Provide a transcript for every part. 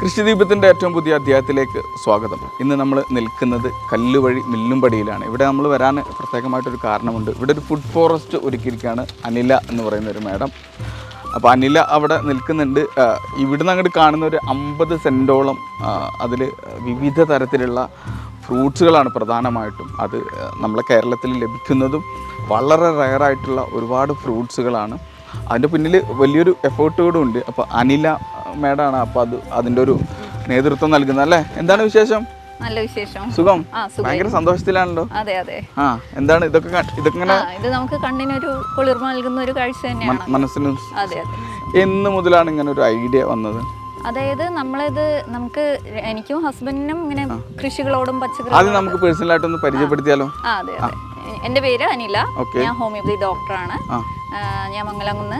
കൃഷിദീപത്തിൻ്റെ ഏറ്റവും പുതിയ അധ്യായത്തിലേക്ക് സ്വാഗതം. ഇന്ന് നമ്മൾ നിൽക്കുന്നത് കല്ലുവഴി മില്ലുംപടിയിലാണ്. ഇവിടെ നമ്മൾ വരാൻ പ്രത്യേകമായിട്ടൊരു കാരണമുണ്ട്. ഇവിടെ ഒരു ഫുഡ് ഫോറസ്റ്റ് ഒരുക്കിയിരിക്കുകയാണ് അനില എന്ന് പറയുന്ന ഒരു മാഡം. അപ്പോൾ അനില അവിടെ നിൽക്കുന്നുണ്ട്. ഇവിടുന്ന് അങ്ങോട്ട് കാണുന്ന ഒരു 50 സെൻറ്റോളം അതിൽ വിവിധ തരത്തിലുള്ള ഫ്രൂട്ട്സുകളാണ് പ്രധാനമായിട്ടും. അത് നമ്മളെ കേരളത്തിൽ ലഭിക്കുന്നതും വളരെ റയറായിട്ടുള്ള ഒരുപാട് ഫ്രൂട്ട്സുകളാണ്. അതിൻ്റെ പിന്നിൽ വലിയൊരു എഫേർട്ട് കൂടെ ഉണ്ട്. അപ്പോൾ അനില മേഡാണ് അപ്പോൾ അതിൻ്റെ ഒരു നേതൃത്വം നൽകുന്നത് അല്ലേ? എന്താണ് വിശേഷം? നല്ല വിശേഷം. സുഖം? ഭയങ്കര സന്തോഷത്തിലാണല്ലോ. അതെ അതെ. എന്താണ് ഇതൊക്കെ ഇങ്ങനെ ഇത് നമുക്ക് കണ്ണിനൊരു കുളിർമ നൽകുന്ന ഒരു കാഴ്ച തന്നെയാണ്, മനസ്സിനും. അതെ അതെ. എന്ന് മുതലാണ് ഇങ്ങനെ ഒരു ഐഡിയ വന്നത്? അതായത് നമുക്ക് എനിക്കും ഹസ്ബൻഡിനും ഇങ്ങനെ കൃഷികളോടും പച്ചക്കറി. അത് നമുക്ക് പേഴ്സണലായിട്ടൊന്ന് പരിചയപ്പെടുത്തിയാലോ? അതെ അതെ. എൻ്റെ പേര് അനില. ഞാൻ ഹോമിയോപ്പതി ഡോക്ടറാണ്. ഞാൻ മംഗലാംകുന്ന്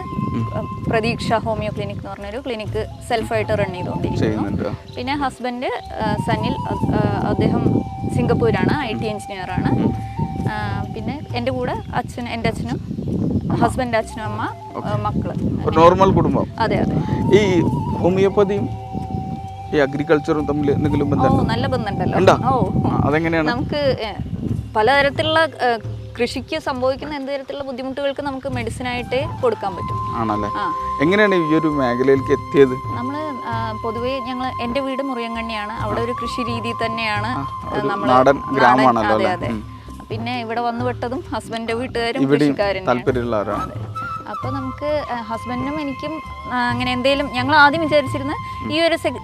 പ്രതീക്ഷ ഹോമിയോ ക്ലിനിക് എന്ന് പറഞ്ഞൊരു ക്ലിനിക്ക് സെൽഫായിട്ട് റൺ ചെയ്തുകൊണ്ടിരിക്കുന്നു. പിന്നെ ഹസ്ബൻഡ് സനിൽ, അദ്ദേഹം സിംഗപ്പൂരാണ്, IT എഞ്ചിനീയറാണ്. പിന്നെ എൻ്റെ കൂടെ എൻ്റെ അച്ഛനും ഹസ്ബൻഡ്, അച്ഛനും, അമ്മ, മക്കള്. നോർമൽ കുടുംബം. അതെ അതെ. ഈ ഹോമിയോപ്പതിയും ഈ അഗ്രികൾച്ചറും തമ്മിൽ എന്തെങ്കിലും ബന്ധം? നല്ല ബന്ധമുണ്ടല്ലോ. അതെങ്ങനെയാണ്? നമുക്ക് പലതരത്തിലുള്ള കൃഷിക്ക് സംഭവിക്കുന്ന എന്ത് തരത്തിലുള്ള ബുദ്ധിമുട്ടുകൾക്ക് നമുക്ക് മെഡിസിനായിട്ട് കൊടുക്കാൻ പറ്റും. ആണല്ലേ? എങ്ങനെയാണ് ഈ ഒരു മേഖലയിലേക്ക് എത്തിയത്? നമ്മൾ പൊതുവേ എൻ്റെ വീട് മുറിയങ്കണ്ണിയാണ്. അവിടെ ഒരു കൃഷി രീതി തന്നെയാണ് നമ്മൾ. അതെ അതെ. പിന്നെ ഇവിടെ വന്നു പെട്ടതും ഹസ്ബൻഡിന്റെ വീട്ടുകാരും കൃഷിക്കാരും. അപ്പോൾ നമുക്ക് ഹസ്ബൻഡിനും എനിക്കും അങ്ങനെ എന്തെങ്കിലും ഞങ്ങൾ ആദ്യം വിചാരിച്ചിരുന്ന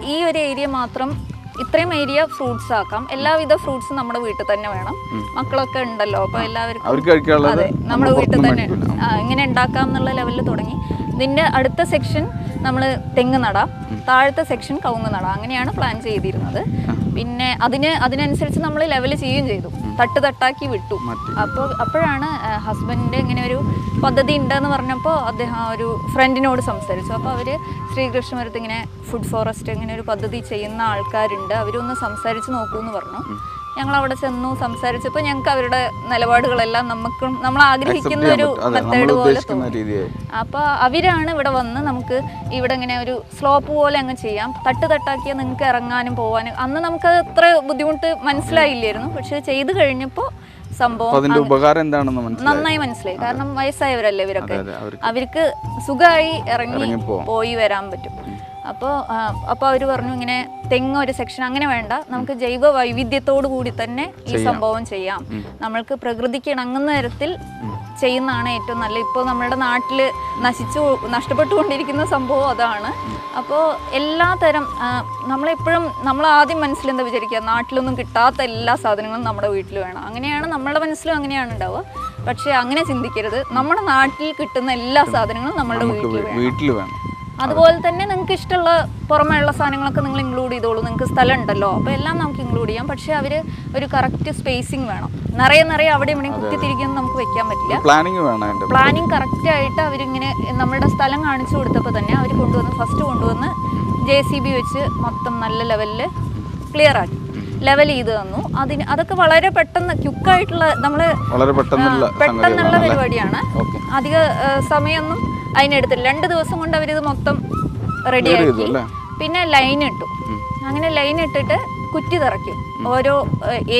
ഈ ഒരു ഏരിയ മാത്രം, ഇത്രയും ഏരിയ ഫ്രൂട്ട്സ് ആക്കാം. എല്ലാവിധ ഫ്രൂട്ട്സും നമ്മുടെ വീട്ടിൽ തന്നെ വേണം. മക്കളൊക്കെ ഉണ്ടല്ലോ, അപ്പോൾ എല്ലാവർക്കും അതെ നമ്മുടെ വീട്ടിൽ തന്നെ ഇങ്ങനെ ഉണ്ടാക്കാം എന്നുള്ള ലെവലിൽ തുടങ്ങി. ഇതിൻ്റെ അടുത്ത സെക്ഷൻ നമ്മൾ തെങ്ങ് നടാം, താഴത്തെ സെക്ഷൻ കവുങ്ങ് നടാം, അങ്ങനെയാണ് പ്ലാൻ ചെയ്തിരുന്നത്. പിന്നെ അതിനനുസരിച്ച് നമ്മൾ ലെവൽ ചെയ്യുകയും ചെയ്തു, തട്ടാക്കി വിട്ടു. അപ്പോഴാണ് ഹസ്ബൻഡ് ഇങ്ങനെ ഒരു പദ്ധതി ഉണ്ടെന്ന് പറഞ്ഞപ്പോൾ അദ്ദേഹം ഒരു ഫ്രണ്ടിനോട് സംസാരിച്ചു. അപ്പോൾ അവർ ശ്രീകൃഷ്ണപുരത്ത് ഇങ്ങനെ ഫുഡ് ഫോറസ്റ്റ് ഇങ്ങനെ ഒരു പദ്ധതി ചെയ്യുന്ന ആൾക്കാരുണ്ട്, അവരൊന്ന് സംസാരിച്ച് നോക്കൂ എന്ന് പറഞ്ഞു. ഞങ്ങൾ അവിടെ ചെന്നു, സംസാരിച്ചപ്പോൾ ഞങ്ങൾക്ക് അവരുടെ നിലപാടുകളെല്ലാം നമ്മൾ ആഗ്രഹിക്കുന്ന ഒരു മെത്തേഡ് പോലെ തോന്നി. അപ്പോൾ അവരാണ് ഇവിടെ വന്ന് നമുക്ക് ഇവിടെ ഇങ്ങനെ ഒരു സ്ലോപ്പ് പോലെ അങ്ങ് ചെയ്യാം, തട്ടാക്കിയാൽ നിങ്ങൾക്ക് ഇറങ്ങാനും പോകാനും. അന്ന് നമുക്ക് അത്ര ബുദ്ധിമുട്ട് മനസ്സിലായില്ലായിരുന്നു. പക്ഷെ ചെയ്ത് കഴിഞ്ഞപ്പോൾ സംഭവം ഉപകാരം എന്താണെന്ന് നന്നായി മനസ്സിലായി. കാരണം വയസ്സായവരല്ലേ ഇവരൊക്കെ, അവർക്ക് സുഖമായി ഇറങ്ങി പോയി വരാൻ പറ്റും. അപ്പോൾ അവർ പറഞ്ഞു ഇങ്ങനെ തെങ്ങ് ഒരു സെക്ഷൻ അങ്ങനെ വേണ്ട, നമുക്ക് ജൈവ വൈവിധ്യത്തോടു കൂടി തന്നെ ഈ സംഭവം ചെയ്യാം, നമ്മൾക്ക് പ്രകൃതിക്ക് ഇണങ്ങുന്ന തരത്തിൽ ചെയ്യുന്നതാണ് ഏറ്റവും നല്ല. ഇപ്പോൾ നമ്മുടെ നാട്ടിൽ നഷ്ടപ്പെട്ടുകൊണ്ടിരിക്കുന്ന സംഭവം അതാണ്. അപ്പോൾ എല്ലാ തരം നമ്മൾ ആദ്യം മനസ്സിൽ എന്താ വിചാരിക്കുക, നാട്ടിലൊന്നും കിട്ടാത്ത എല്ലാ സാധനങ്ങളും നമ്മുടെ വീട്ടിൽ വേണം. അങ്ങനെയാണ് നമ്മുടെ മനസ്സിലും അങ്ങനെയാണ് ഉണ്ടാവുക. പക്ഷെ അങ്ങനെ ചിന്തിക്കരുത്, നമ്മുടെ നാട്ടിൽ കിട്ടുന്ന എല്ലാ സാധനങ്ങളും നമ്മുടെ വീട്ടിൽ വേണം. അതുപോലെ തന്നെ നിങ്ങൾക്ക് ഇഷ്ടമുള്ള പുറമേയുള്ള സാധനങ്ങളൊക്കെ നിങ്ങൾ ഇൻക്ലൂഡ് ചെയ്തോളൂ, നിങ്ങൾക്ക് സ്ഥലം ഉണ്ടല്ലോ, അപ്പോൾ എല്ലാം നമുക്ക് ഇൻക്ലൂഡ് ചെയ്യാം. പക്ഷേ അവർ ഒരു കറക്റ്റ് സ്പേസിങ് വേണം. നിറയെ അവിടെ ഇവിടെയും കുത്തിത്തിരിക്കൊന്നും നമുക്ക് വെക്കാൻ പറ്റില്ല. പ്ലാനിങ് കറക്റ്റായിട്ട് അവരിങ്ങനെ നമ്മുടെ സ്ഥലം കാണിച്ചു കൊടുത്തപ്പോൾ തന്നെ അവർ ഫസ്റ്റ് കൊണ്ടുവന്ന് JCB വെച്ച് മൊത്തം നല്ല ലെവലിൽ ക്ലിയർ ആക്കി, ലെവൽ ചെയ്ത് തന്നു. അതൊക്കെ വളരെ പെട്ടെന്ന് ക്വിക്കായിട്ടുള്ള പെട്ടെന്നുള്ള പരിപാടിയാണ്. അധിക സമയമൊന്നും അതിനെടുത്തില്ല. 2 ദിവസം കൊണ്ട് അവരിത് മൊത്തം റെഡിയാക്കി. പിന്നെ ലൈൻ ഇട്ടു. അങ്ങനെ ലൈൻ ഇട്ടിട്ട് കുറ്റി തറയ്ക്കും. ഓരോ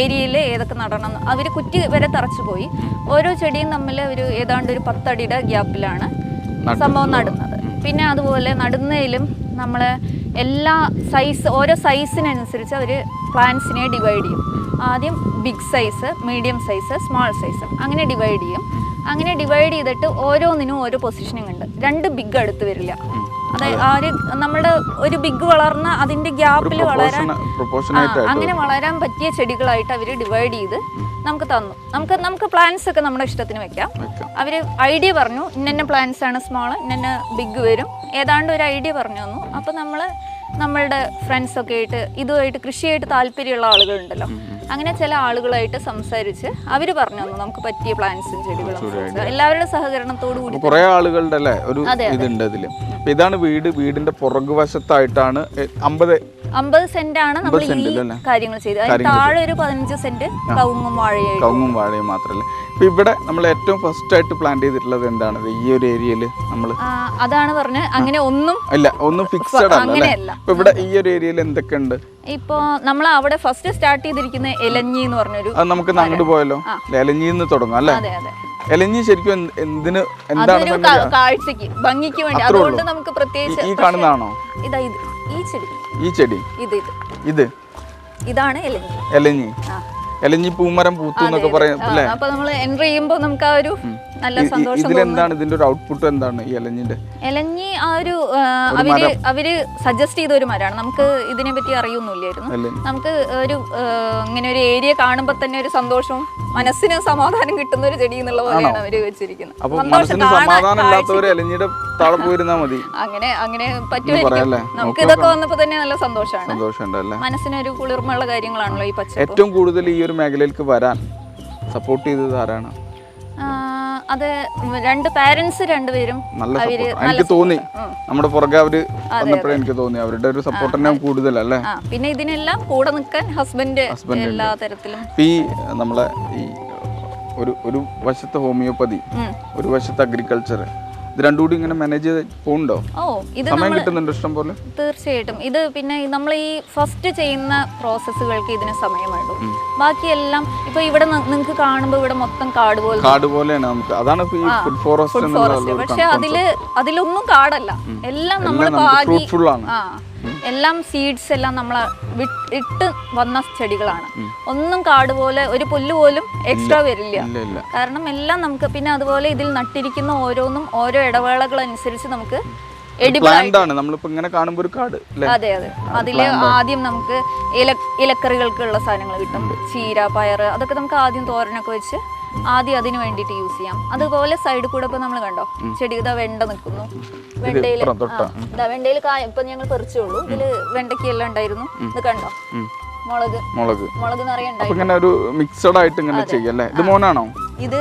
ഏരിയയിൽ ഏതൊക്കെ നടണം അവർ കുറ്റി വരെ തറച്ചു പോയി. ഓരോ ചെടിയും തമ്മിൽ ഏതാണ്ട് ഒരു 10 അടിയുടെ ഗ്യാപ്പിലാണ് സംഭവം നടുന്നത്. പിന്നെ അതുപോലെ നടുന്നതിലും നമ്മൾ ഓരോ സൈസിനനുസരിച്ച് അവർ പ്ലാന്റ്സിനെ ഡിവൈഡ് ചെയ്യും. ആദ്യം big size, medium size, small size അങ്ങനെ ഡിവൈഡ് ചെയ്യും. അങ്ങനെ ഡിവൈഡ് ചെയ്തിട്ട് ഓരോന്നിനും ഓരോ പൊസിഷനിങ് ഉണ്ട്. 2 ബിഗ് അടുത്ത് വരില്ല. അതായത് നമ്മുടെ ഒരു ബിഗ് വളർന്ന അതിന്റെ ഗ്യാപ്പിൽ അങ്ങനെ വളരാൻ പറ്റിയ ചെടികളായിട്ട് അവർ ഡിവൈഡ് ചെയ്ത് നമുക്ക് തന്നു. നമുക്ക് പ്ലാന്റ്സ് ഒക്കെ നമ്മുടെ ഇഷ്ടത്തിന് വെക്കാം. അവർ ഐഡിയ പറഞ്ഞു, ഇന്ന പ്ലാന്റ്സ് ആണ് സ്മോൾ, ഇന്ന ബിഗ് വരും, ഏതാണ്ട് ഒരു ഐഡിയ പറഞ്ഞു തന്നു. അപ്പോൾ നമ്മളുടെ ഫ്രണ്ട്സൊക്കെ ആയിട്ട് ഇതുമായിട്ട് കൃഷിയായിട്ട് താല്പര്യമുള്ള ആളുകളുണ്ടല്ലോ, അങ്ങനെ ചില ആളുകളായിട്ട് സംസാരിച്ച് അവർ പറഞ്ഞു തന്നു നമുക്ക് പറ്റിയ പ്ലാന്റ്സും ചെടികളും. എല്ലാവരുടെ സഹകരണത്തോടു കൂടി കുറെ ആളുകളുടെ അല്ലേ ഒരു ഇതുണ്ട് ഇതില്. ഇതാണ് വീടിന്റെ പുറകുവശത്തായിട്ടാണ് 50 50 സെന്റ് ആണ് നമ്മൾ ഈ കാര്യങ്ങൾ ചെയ്തത്. അതിന് താഴെ ഒരു 15 സെന്റ് കവുങ്ങും വാഴയും മാത്രമല്ല. ഇപ്പൊ ഇവിടെ നമ്മൾ ഏറ്റവും ഫസ്റ്റ് ആയിട്ട് പ്ലാൻ ചെയ്തിട്ടുള്ളത് എന്താണ് ഈ ഒരു ഏരിയയിൽ? നമ്മൾ അതാണ് പറഞ്ഞത്, അങ്ങനെ ഒന്നും ഫിക്സഡ് അല്ല. ഇപ്പൊ ഇവിടെ ഈ ഒരു ഏരിയയിൽ എന്തൊക്കെ ഉണ്ട്? ഇപ്പൊ നമ്മൾ അവിടെ ഫസ്റ്റ് സ്റ്റാർട്ട് ചെയ്തിരിക്കുന്ന എലഞ്ഞി എന്ന് പറഞ്ഞൊരു, അത് നമുക്ക് അങ്ങോട്ട് പോയല്ലോ. എലഞ്ഞിന്ന് തുടങ്ങാം അല്ലേ? എലഞ്ഞി ശരിക്കും എന്തിന്, എന്താണ്? കാഴ്ചക്ക് ഭംഗിക്ക് വേണ്ടി. അതുകൊണ്ട് നമുക്ക് പ്രത്യേകിച്ച് ഈ കാണുന്നതാണോ ഈ ചെടി? ഇതാണ് എലഞ്ഞി. എലഞ്ഞി പൂമരം പൂത്തു എന്നൊക്കെ പറയും അല്ലേ? അപ്പൊ നമ്മൾ എൻട്രി ചെയ്യുമ്പോൾ നമുക്ക് ആ ഒരു നല്ല സന്തോഷം. ഇതിലെന്താണ് ഇതിന്റെ ഒരു ഔട്ട്പുട്ട് എന്താണ് ഈ എലഞ്ഞിന്റെ? എലഞ്ഞി ആ ഒരു അവര് സജസ്റ്റ് ചെയ്ത ഒരു മരമാണ്. നമുക്ക് ഇതിനെ പറ്റി അറിയൊന്നുമില്ലായിരുന്നു. നമുക്ക് ഒരു ഇങ്ങനെ ഒരു ഏരിയ കാണുമ്പോൾ തന്നെ ഒരു സന്തോഷവും മനസ്സിന് സമാധാനം കിട്ടുന്ന ഒരു ചെടി എന്നുള്ള പോലെയാണ് അവര് വെച്ചിരിക്കുന്നത്. അങ്ങനെ പറ്റുമായിരിക്കും. നമുക്ക് ഇതൊക്കെ വന്നപ്പോ തന്നെ നല്ല സന്തോഷമാണ്. മനസ്സിനൊരു കുളിർമയുള്ള കാര്യങ്ങളാണല്ലോ ഈ പച്ച. ഏറ്റവും കൂടുതൽ ഈ ഒരു മേഖലയിലേക്ക് വരാൻ സപ്പോർട്ട് ചെയ്തത് ആരാണ്? അത് രണ്ട് പാരന്റ്സ് രണ്ടുപേരും എനിക്ക് തോന്നി നമ്മുടെ പുറകെ അവര് വന്നപ്പോഴേ എനിക്ക് തോന്നി അവരുടെ ഒരു സപ്പോർട്ട് തന്നെ കൂടുതലല്ലേ. പിന്നെ ഇതിനെല്ലാം കൂടെ നിൽക്കാൻ ഹസ്ബൻഡ് എല്ലാ തരത്തിലും. ഈ നമ്മളെ ഈ ഒരു വശത്ത് ഹോമിയോപ്പതി, ഒരു വശത്ത് അഗ്രികൾച്ചർ, ഇത് രണ്ടും കൂടി ഇങ്ങനെ മാനേജ് ചെയ്ത് പോകുന്നുണ്ടോ? സമയം കിട്ടുന്നുണ്ടോ ഇഷ്ടം പോലെ? തീർച്ചയായിട്ടും. ഇത് പിന്നെ നമ്മൾ ഈ ഫസ്റ്റ് ചെയ്യുന്ന പ്രോസസ്സുകൾക്ക് ഇതിന് സമയം വേണ്ടു. ബാക്കിയെല്ലാം ഇപ്പൊ ഇവിടെ നിങ്ങൾക്ക് കാണുമ്പോൾ ഇവിടെ മൊത്തം കാട് പോലെയാണ്. നമുക്ക് അതാണ് ഫുഡ് ഫോറസ്റ്റ്. പക്ഷെ അതിലൊന്നും കാടല്ല, എല്ലാം നമ്മൾ പാകി, എല്ലാം സീഡ്സ് എല്ലാം നമ്മൾ ഇട്ട് വന്ന ചെടികളാണ്. ഒന്നും കാട് പോലെ ഒരു പുല്ല് പോലും എക്സ്ട്രാ വരില്ല. കാരണം എല്ലാം നമുക്ക്, പിന്നെ അതുപോലെ ഇതിൽ നട്ടിരിക്കുന്ന ഓരോന്നും ഓരോ ഇടവേളകൾ അനുസരിച്ച് നമുക്ക് അതെ. അതില് ആദ്യം നമുക്ക് ഇലക്കറികൾക്കുള്ള സാധനങ്ങൾ കിട്ടും. ചീര, പയറ്, അതൊക്കെ നമുക്ക് ആദ്യം തോരനൊക്കെ വെച്ച് ആദ്യം അതിന് വേണ്ടിയിട്ട് യൂസ് ചെയ്യാം. അതുപോലെ സൈഡിൽ കൂടെ ഇപ്പൊ നമ്മൾ കണ്ടോ ചെടി, ഇതാ വെണ്ട നിൽക്കുന്നു. വെണ്ടയില് കായ ഇപ്പൊ ഞങ്ങൾ പറിച്ചുള്ളൂ. ഇതില് വെണ്ടയ്ക്ക് എല്ലാം ഉണ്ടായിരുന്നു. ഇത് കണ്ടോ, മുളക് നിറയെ ഉണ്ടായിരുന്നു. ഇത് മോനാണോ? ഇത്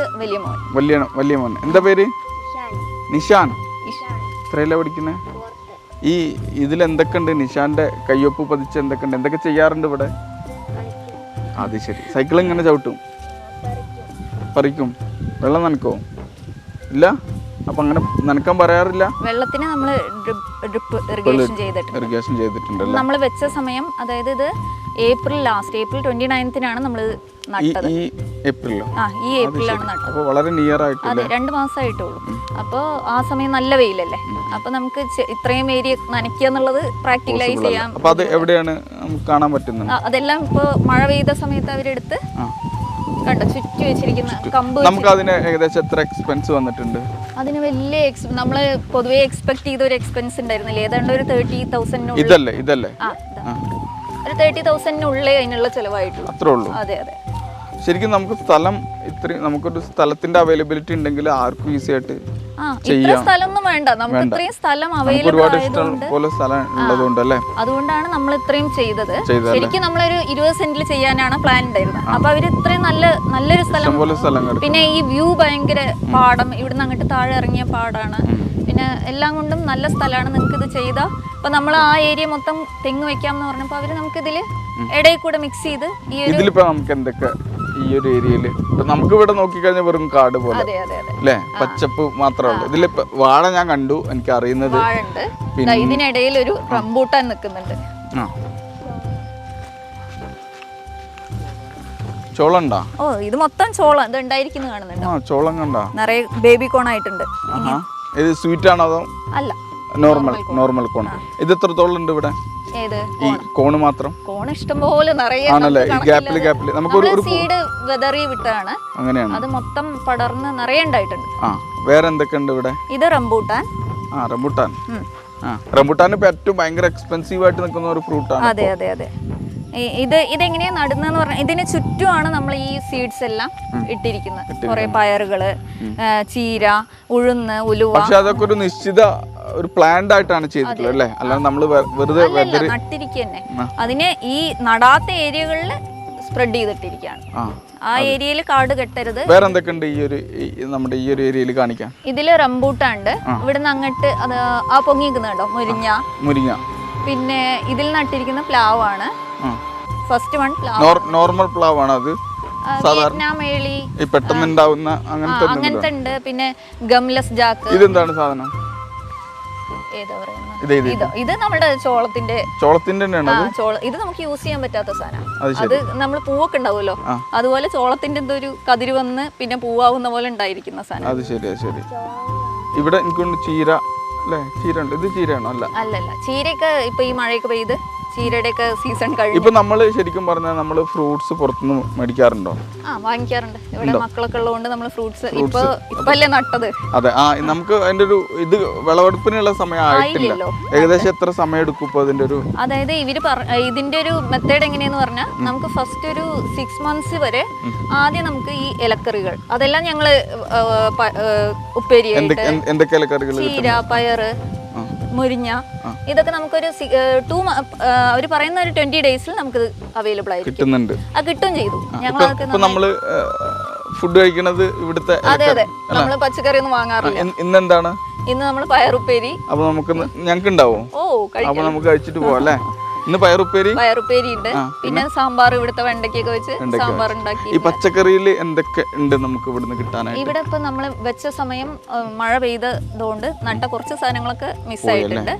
വലിയ മോൻ. എന്താ പേര്? നിഷാൻ. എത്രയല്ലേ പഠിക്കുന്നേ? ഈ ഇതിലെന്തൊക്കെ ഉണ്ട്? നിഷാന്റെ കയ്യൊപ്പ് പതിച്ച് എന്തൊക്കെ ചെയ്യാറുണ്ട് ഇവിടെ? അത് ശരി. സൈക്കിൾ ഇങ്ങനെ ചവിട്ടും, പറിക്കും. വെള്ളം നനക്കോ? ഇല്ല. അപ്പൊ അങ്ങനെ നനക്കാൻ പറയാറില്ല. വെള്ളത്തിന് നമ്മൾ ഡ്രിപ്പ് ഇറിഗേഷൻ ചെയ്തിട്ടുണ്ട്. നമ്മൾ വെച്ച സമയം, അതായത് ഇത് ഏപ്രിൽ ലാസ്റ്റ്, ഏപ്രിൽ 29-നാണ് നമ്മൾ നട്ടത്. ഈ ഏപ്രിലാണ് നട്ടത്. അപ്പോൾ വളരെ നിയർ ആയിട്ട്. അതെ, 2 മാസമായിട്ടുള്ളൂ. അപ്പോൾ ആ സമയം നല്ല വെയിലല്ലേ, അപ്പൊ നമുക്ക് ഇത്രയും ഏരിയ നനയ്ക്കുക എന്നുള്ളത് പ്രാക്ടിക്കലൈസ് ചെയ്യാം. അപ്പൊ അത് എവിടെയാണ് നമുക്ക് കാണാൻ പറ്റുന്നത്? അതെല്ലാം ഇപ്പൊ മഴ പെയ്ത സമയത്ത് അവരെടുത്ത് കണ്ടോ ചുറ്റി വെച്ചിരിക്കുന്ന കമ്പ്. നമുക്ക് അതിന് ഏകദേശം എത്ര എക്സ്പെൻസ് വന്നിട്ടുണ്ട്? അതിന് വലിയ നമ്മള് പൊതുവെ എക്സ്പെക്ട് ചെയ്ത ഒരു എക്സ്പെൻസ് ഉണ്ടായിരുന്നില്ല. ഏതാണ്ട് ഒരു 30,000 ഇതല്ലേ ഒരു 30,000 അതിനുള്ള ചെലവായിട്ടുള്ളൂ. അത്രേ ഉള്ളൂ. അതെ. ശരിക്കും നമുക്ക് സ്ഥലം ഇത്രയും, നമുക്കൊരു സ്ഥലത്തിന്റെ അവൈലബിലിറ്റി ഉണ്ടെങ്കിൽ ആർക്കും ഈസി ആയിട്ട് സ്ഥലമൊന്നും വേണ്ട, നമുക്ക് ഇത്രയും സ്ഥലം അവൈലബിൾ ഉള്ളതുകൊണ്ടല്ലേ, അതുകൊണ്ടാണ് നമ്മൾ ഇത്രയും ചെയ്തത്. ശരിക്കും നമ്മളൊരു 20 സെന്റിൽ ചെയ്യാനാണ് പ്ലാൻ ഉണ്ടായിരുന്നത്. അപ്പൊ അവര് ഇത്രയും നല്ലൊരു സ്ഥലം, പിന്നെ ഈ വ്യൂ ഭയങ്കര പാടം, ഇവിടുന്ന് അങ്ങോട്ട് താഴെ ഇറങ്ങിയ പാടാണ്, പിന്നെ എല്ലാം കൊണ്ടും നല്ല സ്ഥലമാണ്. നിങ്ങൾക്ക് ഇത് ചെയ്താൽ ഇപ്പൊ നമ്മൾ ആ ഏരിയ മൊത്തം തെങ്ങ് വെക്കാമെന്ന് പറഞ്ഞപ്പോൾ അവര് നമുക്ക് ഇതില് ഇടയിൽ കൂടെ മിക്സ് ചെയ്ത് ഈ ഒരു ഏരിയയില് നമുക്ക് ഇവിടെ നോക്കിക്കഴിഞ്ഞാൽ വെറും കാട് പോലെ അല്ലേ, പച്ചപ്പ് മാത്രമേ ഉള്ളൂ. ഇതില് വാഴ ഞാൻ കണ്ടു, എനിക്ക് അറിയുന്നത്. ഇതിനിടയിൽ ഒരു റംബൂട്ടാൻ നിൽക്കുന്നുണ്ട്. ചോളണ്ടാ? ഇത് മൊത്തം ചോളം, ഇത് ഉണ്ടായിരിക്കുന്നു കാണുന്നുണ്ട്. ചോളം കണ്ടാ? നിറയെ ബേബി കോൺ ആയിട്ടുണ്ട്. ഇത് സ്വീറ്റ് ആണോ അതോ അല്ല നോർമൽ കോൺ? ഇത് എത്രത്തോളം ഉണ്ട് ഇവിടെ? ഈ കോണ് മാത്രം? കോൺ ഇഷ്ടംപോലെ സീഡ് വെതറി വിട്ടാണ്, അങ്ങനെയാണ്. അത് മൊത്തം പടർന്ന് നിറയെ ഉണ്ടായിട്ടുണ്ട്. വേറെ എന്തൊക്കെയുണ്ട് ഇവിടെ? ഇത് റംബൂട്ടാൻ. റംബൂട്ടാൻ ഇപ്പൊ ഏറ്റവും ഭയങ്കര എക്സ്പെൻസീവ് ആയിട്ട് നിൽക്കുന്ന ഒരു ഫ്രൂട്ടാണ്. അതെ. ഇതെങ്ങനെയാ നടുന്നതെന്ന് പറഞ്ഞാൽ ഇതിന് ചുറ്റുമാണ് നമ്മൾ ഈ സീഡ്സ് എല്ലാം ഇട്ടിരിക്കുന്നത്. കുറെ പയറുകള്, ചീര, ഉഴുന്ന്, ഉലുവ. പക്ഷെ അതൊക്കെ ഒരു നിശ്ചിത ഒരു പ്ലാൻഡ് ആയിട്ടാണ് ചെയ്തിട്ടുള്ളത് അല്ലേ, അല്ലാതെ നമ്മള് വെറുതെ നട്ടിരിക്കന്നെ. അതിനെ ഈ നടാത്ത ഏരിയകളിൽ സ്പ്രെഡ് ചെയ്തിട്ടിരിക്കുകയാണ്. ആ ഏരിയയിൽ കാട് കെട്ടരുത്. വേറെ എന്തൊക്കെയുണ്ട് ഈ ഒരു നമ്മുടെ ഈ ഒരു ഏരിയയിൽ കാണിക്കാൻ? ഇതില് റംബൂട്ടാൻ ഉണ്ട്. ഇവിടുന്ന് അങ്ങോട്ട് അത് ആ പൊങ്ങിക്കുന്നുണ്ടോ മുരിങ്ങ. പിന്നെ ഇതിൽ നട്ടിരിക്കുന്ന പ്ലാവാണ്. ഫസ്റ്റ് വൺ നോർമൽ പ്ലാവാണ് അത്. വിയറ്റ്നാമേളി ഈ പെട്ടെന്ന് ഉണ്ടാവുന്ന അങ്ങനത്തെ ഉണ്ട്. പിന്നെ ഗംലെസ് ജാക്ക്. ഇതെന്താണ് സാധനം? ഏതാ പറയുന്നത്? ഇത് നമ്മുടെ ചോളത്തിന്റെ ഇത് നമുക്ക് യൂസ് ചെയ്യാൻ പറ്റാത്ത സാധനം. അത് നമ്മൾ പൂവൊക്കെ ഉണ്ടാവുമല്ലോ, അതുപോലെ ചോളത്തിന്റെ എന്തൊരു കതിര് വന്ന് പിന്നെ പൂവാവുന്ന പോലെ ഉണ്ടായിരിക്കുന്ന സാധനം. അത് ശരിയാ. ശരി. ഇവിടെ എനിക്കൊണ്ട് ചീര അല്ലേ? ചീര ഉണ്ട്. ഇത് ചീരയാണോ? അല്ലല്ല, ചീരയൊക്കെ ഇപ്പൊ ഈ മഴയൊക്കെ പെയ്ത് ചീരയുടെ ഒക്കെ സീസൺ കഴിഞ്ഞു. ഇപ്പൊ നമ്മള് ശരിക്കും പറഞ്ഞാൽ നമ്മള് ഫ്രൂട്ട്സ് പുറത്തുനിന്ന് മേടിക്കാറുണ്ടോ? വാങ്ങിക്കാറുണ്ട്. ഇവിടെ മക്കളൊക്കെ ഉള്ളതുകൊണ്ട് നമ്മൾ ഫ്രൂട്ട്സ് ഇപ്പല്ലേ നട്ടത്. അതെ. നമുക്ക് അതിന്റെ ഒരു ഇത് വിളവെടുപ്പിനുള്ള സമയം ആയിട്ടില്ല. ഏകദേശം എത്ര സമയം എടുക്കും ഇപ്പൊ അതിന്റെ ഒരു? അതായത് ഇതിന്റെ ഒരു മെത്തേഡ് എങ്ങനെയാന്ന് പറഞ്ഞാൽ നമുക്ക് ഫസ്റ്റ് ഒരു 6 months വരെ ആദ്യം നമുക്ക് ഈ ഇലക്കറികൾ അതെല്ലാം ഞങ്ങള് ഉപ്പേരിയായിട്ട് എന്തൊക്കെ ഇലക്കറികൾ? ചീര, പയറ്, മുരിങ്ങ, ഇതൊക്കെ നമുക്കൊരു അവർ പറയുന്ന ഒരു 20 days നമുക്ക് അവൈലബിൾ ആയിരിക്കും. കിട്ടുന്നുണ്ട്. കിട്ടും ചെയ്തു. ഞങ്ങൾ ഫുഡ് കഴിക്കുന്നത് ഇവിടുത്തെ. അതെ. നമ്മള് പച്ചക്കറി ഒന്നും വാങ്ങാറില്ല. ഇന്നെന്താണ്? ഇന്ന് നമ്മൾ പയറുപ്പേരി. അപ്പൊ ഞങ്ങൾക്ക് ഉണ്ടാവോ? അപ്പൊ നമുക്ക് കഴിച്ചിട്ട് പോവാം അല്ലേ? ഇന്ന് പയറുപ്പേരി ഉണ്ട്. പിന്നെ സാമ്പാർ, ഇവിടുത്തെ വെണ്ടയ്ക്കൊക്കെ വെച്ച് സാമ്പാർ ഉണ്ടാക്കി. ഈ പച്ചക്കറിയിൽ എന്തൊക്കെ ഉണ്ട് നമുക്ക് ഇവിടുന്ന് കിട്ടാനായിട്ട്? ഇവിടെ ഇപ്പൊ നമ്മൾ വെച്ച സമയം മഴ പെയ്തതുകൊണ്ട് നട്ട കുറച്ച് സാധനങ്ങളൊക്കെ മിസ്സായിട്ടുണ്ട്.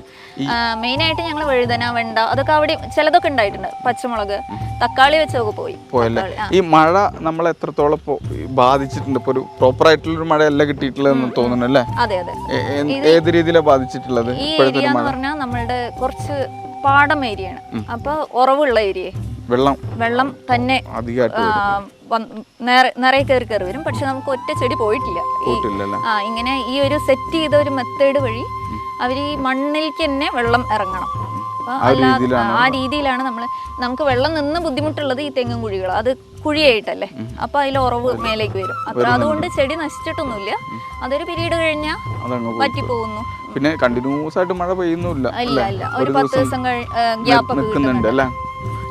മെയിൻ ആയിട്ട് ഞങ്ങൾ വഴുതന, വെണ്ട അതൊക്കെ അവിടെ ചിലതൊക്കെ ഉണ്ടായിട്ടുണ്ട്. പച്ചമുളക്, തക്കാളി വെച്ചൊക്കെ പോയല്ലേ. ഈ മഴ നമ്മളെ എത്രത്തോളം ബാധിച്ചിട്ടുണ്ട്? ഇപ്പൊ ഒരു പ്രോപ്പർ ആയിട്ടുള്ള മഴ അല്ല കിട്ടിയിട്ടുള്ളതെന്ന് തോന്നുന്നു അല്ലേ? അതെ. ഏത് രീതിയിലാണ് ബാധിച്ചിട്ടുള്ളത്? ഈ ഏരിയ എന്ന് പറഞ്ഞാൽ നമ്മളുടെ കുറച്ച് പാടം ഏരിയയാണ്. അപ്പൊ ഉറവുള്ള ഏരിയ, വെള്ളം തന്നെ നിറയെ കയറി വരും. പക്ഷെ നമുക്ക് ഒറ്റ ചെടി പോയിട്ടില്ല. ഇങ്ങനെ ഈ ഒരു സെറ്റ് ചെയ്ത ഒരു മെത്തേഡ് വഴി അവർ ഈ മണ്ണിലേക്ക് തന്നെ വെള്ളം ഇറങ്ങണം. ആ രീതിയിലാണ് നമുക്ക് വെള്ളം നിന്ന് ബുദ്ധിമുട്ടുള്ളത് ഈ തെങ്ങും കുഴികൾ. അത് കുഴിയായിട്ടല്ലേ, അപ്പൊ അതിൽ ഉറവ് മേലേക്ക് വരും. അത്ര അതുകൊണ്ട് ചെടി നശിച്ചിട്ടൊന്നുമില്ല. അതൊരു പീരീഡ് കഴിഞ്ഞാൽ പറ്റിപ്പോകുന്നു. പിന്നെ കണ്ടിന്യൂസ് ആയിട്ട് മഴ പെയ്യുന്നില്ല. ഒരു 10 ദിവസം ഗ്യാപ്പ് നിൽക്കുന്നുണ്ട് അല്ലേ?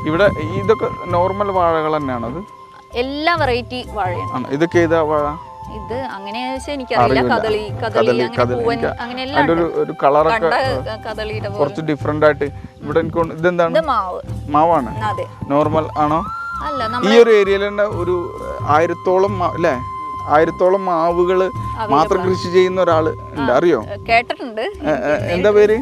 ഇവിടെ ഇതൊക്കെ നോർമൽ വാഴകൾ തന്നെയാണ്. അത് എല്ലാ വെറൈറ്റി വാഴയാണ്. ഇതൊക്കെ ഏതാ വാഴ? ഇത് അങ്ങനെ എനിക്കറിയില്ല. കദളി കദളിയുടെ കുറച്ച് ഡിഫറെന്റ് ആയിട്ട് ഇവിടെ ഇതെന്താണ്? മാവാണ്. നോർമൽ ആണോ? ഈ ഒരു ഏരിയയിൽ തന്നെ ഒരു 1000-ഓളം മാവുകള് മാത്രം കൃഷി ചെയ്യുന്ന ഒരാള് ഉണ്ട്, അറിയോ? കേട്ടിട്ടുണ്ട്. എന്താ പേര്?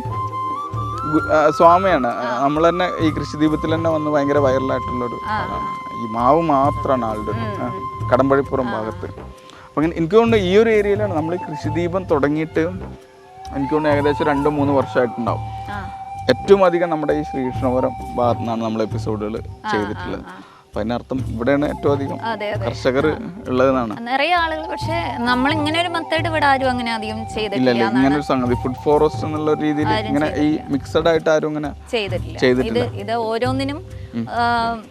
സ്വാമിയാണ്. നമ്മൾ തന്നെ ഈ കൃഷിദീപത്തിൽ തന്നെ വന്ന് ഭയങ്കര വൈറലായിട്ടുള്ളൊരു ഈ മാവ് മാത്രമാണ് ആളുടെ കടമ്പഴിപ്പുറം ഭാഗത്ത്. അപ്പം എനിക്ക് തോന്നുന്നു ഈ ഒരു ഏരിയയിലാണ് നമ്മൾ കൃഷിദീപം തുടങ്ങിയിട്ട് എനിക്ക് തോന്നുന്നു ഏകദേശം 2-3 വർഷമായിട്ടുണ്ടാവും. ഏറ്റവും അധികം നമ്മുടെ ഈ ശ്രീകൃഷ്ണപുരം ഭാഗത്തു നിന്നാണ് നമ്മൾ എപ്പിസോഡുകൾ ചെയ്തിട്ടുള്ളത്. അപ്പൊ അതിനർത്ഥം ഇവിടെയാണ് ഏറ്റവും അധികം കർഷകർ ഉള്ളതെന്നാണ്. നിറയെ ആളുകൾ. പക്ഷെ നമ്മൾ ഇങ്ങനെ ഒരു മെത്തേഡ് ഇവിടെ ആരും അങ്ങനെ അധികം ചെയ്തിട്ടില്ല. ഇങ്ങനെ ഒരു സംഗതി ഫുഡ് ഫോറസ്റ്റ് എന്നുള്ള രീതിയിൽ ഇങ്ങനെ ഈ മിക്സഡ് ആയിട്ട് ആരും അങ്ങനെ ചെയ്തിട്ടില്ല. ഇത് ഓരോന്നിനും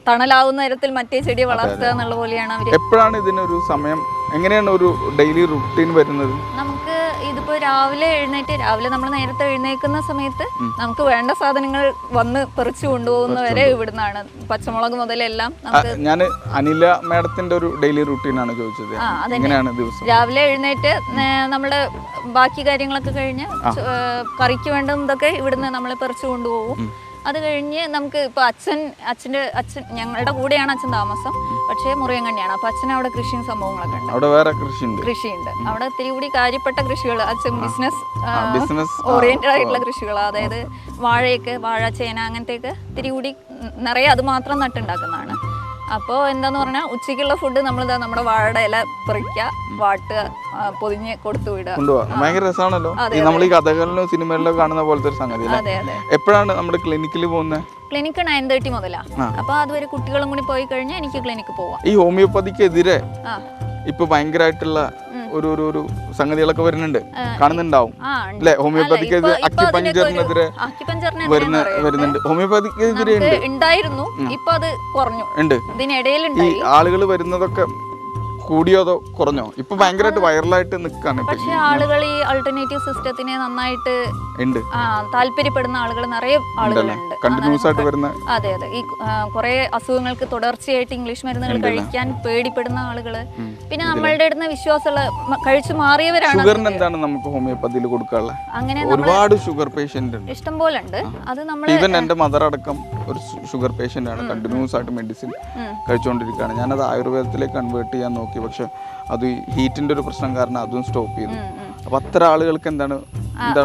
തണലാവുന്ന തരത്തിൽ മറ്റേ ചെടിയെ വളർത്തുക എന്നുള്ള പോലെയാണ് അവർ. എപ്പോഴാണ് ഇതിനൊരു സമയം? എങ്ങനെയാണ് ഒരു ഡെയിലി റുട്ടീൻ വരുന്നത്? നമുക്ക് ഇതിപ്പോ രാവിലെ നമ്മൾ നേരത്തെ എഴുന്നേൽക്കുന്ന സമയത്ത് നമുക്ക് വേണ്ട സാധനങ്ങൾ വന്ന് പറിച്ചു കൊണ്ടുപോകുന്നവരെ ഇവിടുന്നാണ്. പച്ചമുളക് മുതലെല്ലാം ഞാൻ അനില മാഡത്തിന്റെ ഒരു ഡെയിലി റുട്ടീനാണ് ചോദിച്ചത്. എങ്ങനെയാണ് ദിവസം? രാവിലെ എഴുന്നേറ്റ് നമ്മള് ബാക്കി കാര്യങ്ങളൊക്കെ കഴിഞ്ഞ് കറിക്ക് വേണ്ടതൊക്കെ ഇവിടുന്ന് നമ്മൾ പറിച്ചു കൊണ്ടുപോകും. അത് കഴിഞ്ഞ് നമുക്ക് ഇപ്പൊ അച്ഛൻ ഞങ്ങളുടെ കൂടെയാണ് അച്ഛൻ താമസം. പക്ഷേ മുറിയങ്കണ്ണിയാണ്. അപ്പൊ അച്ഛൻ അവിടെ കൃഷിയും സംഭവങ്ങളൊക്കെ ഉണ്ട്. അവിടെ വേറെ കൃഷിയുണ്ട്. അവിടെ ഇത്തിരി കൂടി കാര്യപ്പെട്ട കൃഷികൾ, അച്ഛൻ ബിസിനസ് ഓറിയന്റഡ് ആയിട്ടുള്ള കൃഷികൾ, അതായത് വാഴ, ചേന അങ്ങനത്തെയൊക്കെ ഇത്തിരി കൂടി നിറയെ അത് മാത്രം നട്ടുണ്ടാക്കുന്നതാണ്. അപ്പോൾ എന്താന്ന് പറഞ്ഞാൽ ഉച്ചയ്ക്കുള്ള ഫുഡ് നമ്മുടെ വാഴയുടെ ഇല പറിക്കുക, വാട്ടുക, പൊതിഞ്ഞ് കൊടുത്തു വിടുക. ഭയങ്കര രസമാണല്ലോ. നമ്മൾ ഈ കഥകളിലും സിനിമകളിലും കാണുന്ന പോലത്തെ ഒരു സംഗതി. എപ്പോഴാണ് നമ്മുടെ ക്ലിനിക്കിൽ പോകുന്നത്? ക്ലിനിക്ക് 9:30 മുതലാ. അപ്പൊ അതുവരെ കുട്ടികളും കൂടി പോയി കഴിഞ്ഞാൽ എനിക്ക് ക്ലിനിക്ക് പോവാം. ഈ ഹോമിയോപ്പതിക്കെതിരെ ഇപ്പൊ ഭയങ്കരമായിട്ടുള്ള ഒരു സംഗതികളൊക്കെ വരുന്നുണ്ട്, കാണുന്നുണ്ടാവും അല്ലെ? ഹോമിയോപ്പതിക്കെതിരെ അക്യുപഞ്ചറിനെതിരെ വരുന്നുണ്ട്. ഹോമിയോപ്പതിക്കെതിരെ ഉണ്ടായിരുന്നു, ഇപ്പൊ അത് കുറഞ്ഞു. ഇതിനിടയിൽ ഈ ആളുകൾ വരുന്നതൊക്കെ കൂടിയോതോ കുറഞ്ഞോ? ഇപ്പൊ ഭയങ്കരമായിട്ട് വൈറലായിട്ട് നിൽക്കാണ്. പക്ഷെ ആളുകൾ ഈ ആൾട്ടർനേറ്റീവ് സിസ്റ്റത്തിനെ നന്നായിട്ട് ഉണ്ട്. താല്പര്യപ്പെടുന്ന ആളുകൾ നിറയെ ആളുകളുണ്ട്. കണ്ടിന്യൂസ് ആയിട്ട് വരുന്ന. അതെ അതെ. ഈ കുറെ അസുഖങ്ങൾക്ക് തുടർച്ചയായിട്ട് ഇംഗ്ലീഷ് മരുന്നുകൾ കഴിക്കാൻ പേടിപ്പെടുന്ന ആളുകള്, പിന്നെ നമ്മളുടെ അടുത്ത് വിശ്വാസമുള്ള കഴിച്ചു മാറിയവരാണ്. ഷുഗറിന് എന്താണ് നമുക്ക് ഹോമിയോപ്പതിയിൽ കൊടുക്കാനുള്ളത്? അങ്ങനെ ഒരുപാട് ഷുഗർ പേഷ്യന്റ് ഉണ്ട്, ഇഷ്ടം പോലെ ഉണ്ട്. അത് നമ്മൾ ഈവൻ എന്റെ മദർ അടക്കം ഒരു ഷുഗർ പേഷ്യന്റ് ആണ്, കണ്ടിന്യൂസ് ആയിട്ട് മെഡിസിൻ കഴിച്ചുകൊണ്ടിരിക്കുകയാണ്. ഞാനത് ആയുർവേദത്തിലേക്ക് കൺവേർട്ട് ചെയ്യാൻ നോക്കി, പക്ഷെ അത് ഹീറ്റിന്റെ ഒരു പ്രശ്നം കാരണം അതും സ്റ്റോപ്പ് ചെയ്തു. അപ്പൊ അത്ര ആളുകൾക്ക് എന്താണ്?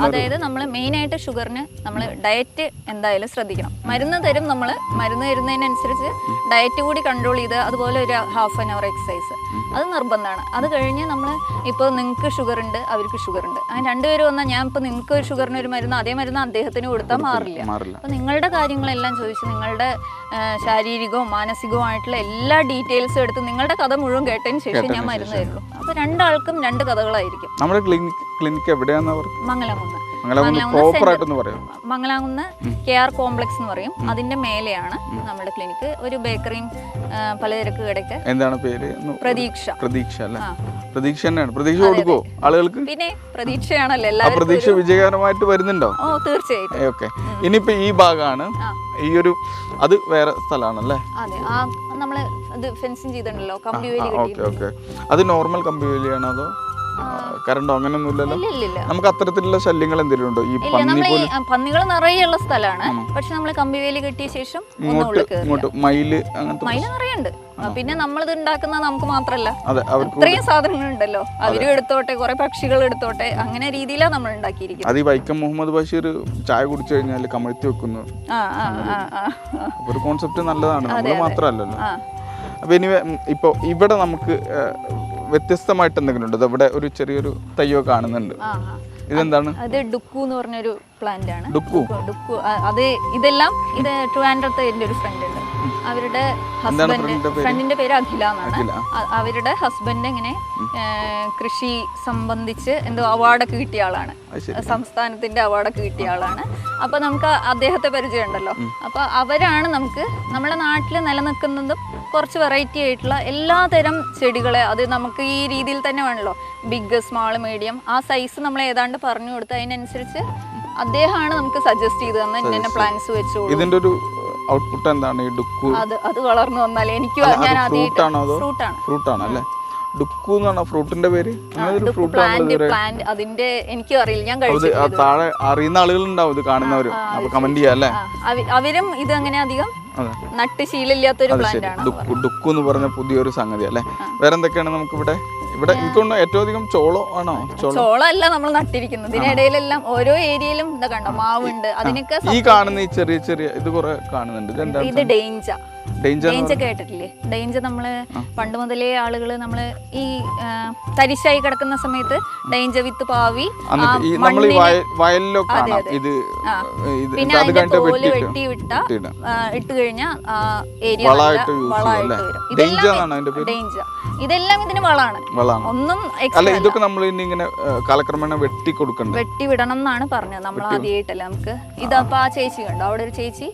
അതായത് നമ്മൾ മെയിൻ ആയിട്ട് ഷുഗറിന് നമ്മൾ ഡയറ്റ് എന്തായാലും ശ്രദ്ധിക്കണം. മരുന്ന് തരും, നമ്മൾ മരുന്ന് തരുന്നതിനനുസരിച്ച് ഡയറ്റ് കൂടി കൺട്രോൾ ചെയ്ത്, അതുപോലെ ഒരു ഹാഫ് ആൻ അവർ എക്സസൈസ് അത് നിർബന്ധമാണ്. അത് കഴിഞ്ഞ് നമ്മൾ ഇപ്പോൾ നിങ്ങൾക്ക് ഷുഗർ ഉണ്ട്, അവർക്ക് ഷുഗർ ഉണ്ട്, അങ്ങനെ രണ്ടുപേരും വന്നാൽ ഞാൻ ഇപ്പോൾ നിങ്ങൾക്ക് ഒരു ഷുഗറിന് ഒരു മരുന്ന് അതേ മരുന്ന് അദ്ദേഹത്തിന് കൊടുത്താൽ മാറില്ല. അപ്പോൾ നിങ്ങളുടെ കാര്യങ്ങളെല്ലാം ചോദിച്ച് നിങ്ങളുടെ ശാരീരികവും മാനസികവുമായിട്ടുള്ള എല്ലാ ഡീറ്റെയിൽസും എടുത്ത് നിങ്ങളുടെ കഥ മുഴുവൻ കേട്ടതിന് ശേഷം ഞാൻ മരുന്ന് തരുള്ളൂ. അപ്പോൾ രണ്ടാൾക്കും രണ്ട് കഥകളായിരിക്കും. നമ്മുടെ ക്ലിനിക്ക് എവിടെയാണെന്ന് പറഞ്ഞു? മംഗലാകുന്ന്. മംഗലാകുന്ന് KR കോംപ്ലക്സ് എന്ന് പറയും. അതിന്റെ മേലെയാണ് നമ്മുടെ ക്ലിനിക്ക്. ഒരു ബേക്കറിയും പലചരക്ക് കടയ്ക്ക്. എന്താണ് പേര്? പ്രതീക്ഷ. പ്രതീക്ഷ അല്ലേ? പ്രതീക്ഷ തന്നെയാണ്. പ്രതീക്ഷ കൊടുക്കോ ആളുകൾക്ക്? പിന്നെ പ്രതീക്ഷയാണല്ലോ എല്ലാവരും. പ്രതീക്ഷ വിജയകരമായിട്ട് വരുന്നുണ്ടോ? ഓ തീർച്ചയായിട്ടും. ഓക്കെ. ഇനിയിപ്പോ ഈ ഭാഗമാണ്, ഈ ഒരു അത് വേറെ സ്ഥലമാണല്ലേ? അതെ. നമ്മള് അത് ഫെൻസിങ് ചെയ്തിട്ടുണ്ടല്ലോ, കമ്പിവേലി. ഓക്കെ. അത് നോർമൽ കമ്പിവേലിയാണോ അതോ കറണ്ടോ അങ്ങനെയൊന്നും ഇല്ലല്ലോ? നമുക്ക് അത്തരത്തിലുള്ള ശല്യങ്ങൾ എന്തെങ്കിലും ഉണ്ടോ? ഈ പന്നികൾ നിറയുള്ള സ്ഥലമാണ്, പക്ഷെ നമ്മൾ കമ്പിവേലി കെട്ടിയ ശേഷം ഇങ്ങോട്ട് മയില് നിറയുണ്ട്. പിന്നെ നമ്മളിത് ഉണ്ടാക്കുന്ന നമുക്ക് മാത്രല്ല, ഇത്രയും സാധനങ്ങളുണ്ടല്ലോ, അവരും എടുത്തോട്ടെ, കുറെ പക്ഷികൾ എടുത്തോട്ടെ, അങ്ങനെ രീതിയിലാണ് നമ്മൾ ഉണ്ടാക്കിയിരിക്കുന്നത്. അത് ഈ വൈക്കം മുഹമ്മദ് ബഷീർ ചായ കുടിച്ചു കഴിഞ്ഞാൽ കമഴ്ത്തി വെക്കുന്നു ഒരു കോൺസെപ്റ്റ് നല്ലതാണ്, നമ്മൾ മാത്രമല്ലല്ലോ. അപ്പൊ ഇനി ഇപ്പൊ ഇവിടെ നമുക്ക് വ്യത്യസ്തമായിട്ട് എന്തെങ്കിലും ഉണ്ട്? ഇവിടെ ഒരു ചെറിയൊരു തയ്യോ കാണുന്നുണ്ട്, ഇതെന്താണ്? അത് ഡുക്കു എന്ന് പറഞ്ഞൊരു പ്ലാന്റ് ആണ്. ഡുക്കു. അത് ഇതെല്ലാം ഇത് ട്രിവാൻഡ്രത്ത് എൻ്റെ ഒരു ഫ്രണ്ട് ഉണ്ട്, അവരുടെ ഫ്രണ്ടിന്റെ പേര് അഖില എന്നാണ്. അവരുടെ ഹസ്ബൻഡ് ഇങ്ങനെ കൃഷി സംബന്ധിച്ച് എന്തോ അവാർഡൊക്കെ കിട്ടിയ ആളാണ്, സംസ്ഥാനത്തിന്റെ അവാർഡൊക്കെ കിട്ടിയ ആളാണ്. അപ്പൊ നമുക്ക് അദ്ദേഹത്തെ പരിചയമുണ്ടല്ലോ. അപ്പൊ അവരാണ് നമുക്ക് നമ്മുടെ നാട്ടിൽ നിലനിൽക്കുന്നതും കുറച്ച് വെറൈറ്റി ആയിട്ടുള്ള എല്ലാ തരം ചെടികളെ, അത് നമുക്ക് ഈ രീതിയിൽ തന്നെ വേണമല്ലോ, ബിഗ് സ്മാൾ മീഡിയം, ആ സൈസ് നമ്മൾ ഏതാണ്ട് പറഞ്ഞു കൊടുത്ത് അതിനനുസരിച്ച് അദ്ദേഹമാണ് നമുക്ക് സജസ്റ്റ് ചെയ്ത് തന്നെ ഇന്ന പ്ലാന്റ്സ് വെച്ചു. ഇതിന്റെ ഒരു ഔട്ട്പുട്ട് എന്താണ്? ഈ ഡുക്കു അത് വളർന്നു വന്നാൽ എനിക്ക് ഞാൻ ഫ്രൂട്ട് ആണ് അല്ലേ? ഡുക്കു എന്നാണ് ഫ്രൂട്ടിന്റെ പേര്? പ്ലാന്റ് അതിന്റെ എനിക്കും അറിയില്ല, ഞാൻ കഴിച്ചു. താഴെ അറിയുന്ന ആളുകൾ ഉണ്ടാവും ഇത് കാണുന്നവര്, അപ്പൊ കമന്റ് ചെയ്യാം അല്ലേ? അവരും ഇത് അങ്ങനെ അധികം നട്ട് ശീലമില്ലാത്തൊരു പ്ലാന്റ് ആണ്. ഡുക്കു എന്ന് പറഞ്ഞ പുതിയൊരു സംഗതി അല്ലേ? വേറെ എന്തൊക്കെയാണ് നമുക്ക് ഇവിടെ? ഇവിടെ എനിക്കൊന്ന് ഏറ്റവും അധികം ചോളോ ആണോ? ചോളം അല്ല നമ്മൾ നട്ടിരിക്കുന്നത്, ഇതിനിടയിലെല്ലാം ഓരോ ഏരിയയിലും എന്താ കണ്ടോ, മാവുണ്ട്. അതിനൊക്കെ ഈ കാണുന്ന ഈ ചെറിയ ചെറിയ ഇത് കുറെ കാണുന്നുണ്ട്. ഇത് ഡേഞ്ച കേട്ടിട്ടില്ലേ? ഡേഞ്ച നമ്മള് പണ്ട് മുതലേ ആളുകള് നമ്മള് ഈ തരിശായി കിടക്കുന്ന സമയത്ത് ഡേഞ്ച വിത്ത് പാവി പിന്നെ അതിന്റെ തോല് വെട്ടി ഇട്ട് കഴിഞ്ഞാൽ ഏരിയ വളമായിട്ട് വരും. ഡേഞ്ച ഇതെല്ലാം ഇതിന് വളമാണ്. ഒന്നും ഇതൊക്കെ നമ്മൾ ഇങ്ങനെ കാലക്രമേണ വെട്ടി കൊടുക്കണം, വെട്ടി വിടണം എന്നാണ് പറഞ്ഞത്. നമ്മൾ ആദ്യമായിട്ടല്ല നമുക്ക് ഇതപ്പോ ആ ചേച്ചി കണ്ടോ, അവിടെ ഒരു ചേച്ചി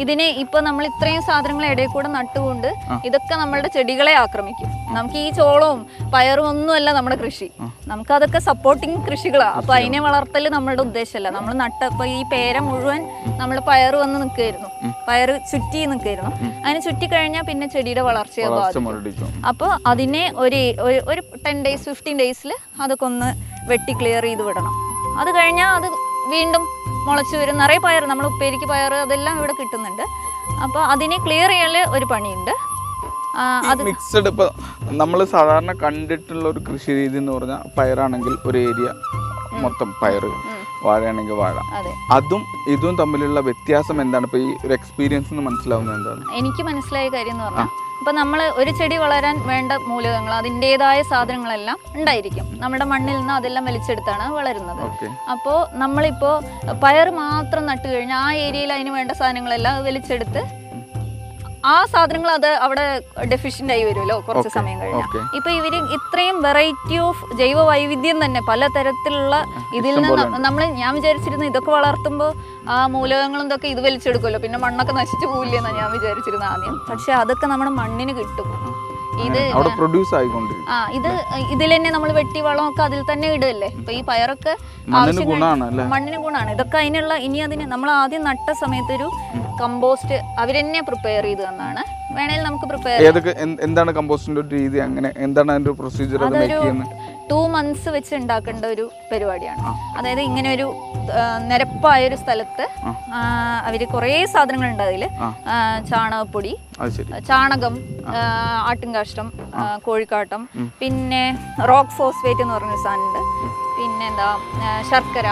ഇതിനെ ഇപ്പൊ നമ്മൾ ഇത്രയും സാധനങ്ങൾ ഇടയിൽ കൂടെ നട്ടുകൊണ്ട് ഇതൊക്കെ നമ്മളുടെ ചെടികളെ ആക്രമിക്കും. നമുക്ക് ഈ ചോളവും പയറും ഒന്നുമല്ല നമ്മുടെ കൃഷി, നമുക്ക് അതൊക്കെ സപ്പോർട്ടിങ് കൃഷികളാണ്. അപ്പൊ അതിനെ വളർത്തല് നമ്മളുടെ ഉദ്ദേശമല്ല. നമ്മൾ നട്ടപ്പോ ഈ പേര മുഴുവൻ നമ്മൾ പയറ് വന്ന് നിൽക്കുമായിരുന്നു, പയറ് ചുറ്റി നിൽക്കുമായിരുന്നു. അതിന് ചുറ്റി കഴിഞ്ഞാൽ പിന്നെ ചെടിയുടെ വളർച്ചയെ ബാധിക്കും. അപ്പോൾ അതിനെ ഒരു 10 days 15 days അതൊക്കെ ഒന്ന് വെട്ടി ക്ലിയർ ചെയ്ത് വിടണം. അത് കഴിഞ്ഞാൽ അത് വീണ്ടും മുളച്ച് വരും. നിറയെ പയർ, നമ്മൾ ഉപ്പേരിക്ക് പയർ അതെല്ലാം ഇവിടെ കിട്ടുന്നുണ്ട്. അപ്പോൾ അതിനെ ക്ലിയർ ചെയ്യാൻ ഒരു പണിയുണ്ട്. അത് മിക്സഡ് ഇപ്പോൾ നമ്മൾ സാധാരണ കണ്ടിട്ടുള്ള ഒരു കൃഷി രീതി എന്ന് പറഞ്ഞാൽ പയറാണെങ്കിൽ ഒരു ഏരിയ മൊത്തം പയറ്, വാഴയാണെങ്കിൽ വാഴ. അതും ഇതും തമ്മിലുള്ള വ്യത്യാസം എന്താണ്? ഇപ്പോൾ ഈ ഒരു എക്സ്പീരിയൻസ് മനസ്സിലാവുന്നത് എന്താണ്? എനിക്ക് മനസ്സിലായ കാര്യം എന്ന് പറഞ്ഞാൽ, ഇപ്പം നമ്മൾ ഒരു ചെടി വളരാൻ വേണ്ട മൂലകങ്ങൾ അതിൻ്റെതായ സാധനങ്ങളെല്ലാം ഉണ്ടായിരിക്കും. നമ്മുടെ മണ്ണിൽ നിന്ന് അതെല്ലാം വലിച്ചെടുത്താണ് വളരുന്നത്. അപ്പോൾ നമ്മളിപ്പോൾ പയർ മാത്രം നട്ടു കഴിഞ്ഞാൽ ആ ഏരിയയിൽ അതിന് വേണ്ട സാധനങ്ങളെല്ലാം വലിച്ചെടുത്ത് ആ സാധനങ്ങൾ അത് അവിടെ ഡെഫിഷ്യൻ്റ് ആയി വരുമല്ലോ കുറച്ച് സമയം കഴിഞ്ഞാൽ. ഇപ്പൊ ഇവര് ഇത്രയും വെറൈറ്റി ഓഫ് ജൈവ വൈവിധ്യം തന്നെ പലതരത്തിലുള്ള ഇതിൽ നിന്ന് ഞാൻ വിചാരിച്ചിരുന്നു ഇതൊക്കെ വളർത്തുമ്പോൾ ആ മൂലകങ്ങളും ഇതൊക്കെ ഇത് വലിച്ചെടുക്കുമല്ലോ, പിന്നെ മണ്ണൊക്കെ നശിച്ചു പോവില്ലെന്നാണ് ഞാൻ വിചാരിച്ചിരുന്നത് ആദ്യം. പക്ഷെ അതൊക്കെ നമ്മുടെ മണ്ണിന് കിട്ടും. ഇത് അവിടെ പ്രൊഡ്യൂസ് ആയിക്കൊണ്ടിരിക്കും. ഇത് ഇതിൽ തന്നെ നമ്മൾ വെട്ടി വളമൊക്കെ അതിൽ തന്നെ ഇടല്ലേ. ഇപ്പൊ ഈ പയറൊക്കെ മണ്ണിന് ഗുണമാണ്. ഇതൊക്കെ അതിനുള്ള ഇനി അതിന് നമ്മൾ ആദ്യം നട്ട സമയത്ത് ഒരു കമ്പോസ്റ്റ് അവരെന്നെ പ്രിപ്പയർ ചെയ്ത് തന്നാണ്. വേണേൽ നമുക്ക് പ്രിപ്പയർ എന്താണ് കമ്പോസ്റ്റിന്റെ ഒരു രീതി, അങ്ങനെ എന്താണ് അതിന്റെ പ്രൊസീജിയർ? അതൊരു 2 months വെച്ച് ഉണ്ടാക്കേണ്ട ഒരു പരിപാടിയാണ്. അതായത് ഇങ്ങനെ ഒരു നിരപ്പായ ഒരു സ്ഥലത്ത് അവര് കുറേ സാധനങ്ങൾ ഉണ്ട് അതില്. ചാണകപ്പൊടി, ചാണകം, ആട്ടിൻകാഷ്ടം, കോഴിക്കാട്ടം, പിന്നെ റോക്ക് ഫോസ്ഫേറ്റ് എന്ന് പറഞ്ഞൊരു സാധനമുണ്ട്, പിന്നെന്താ ശർക്കര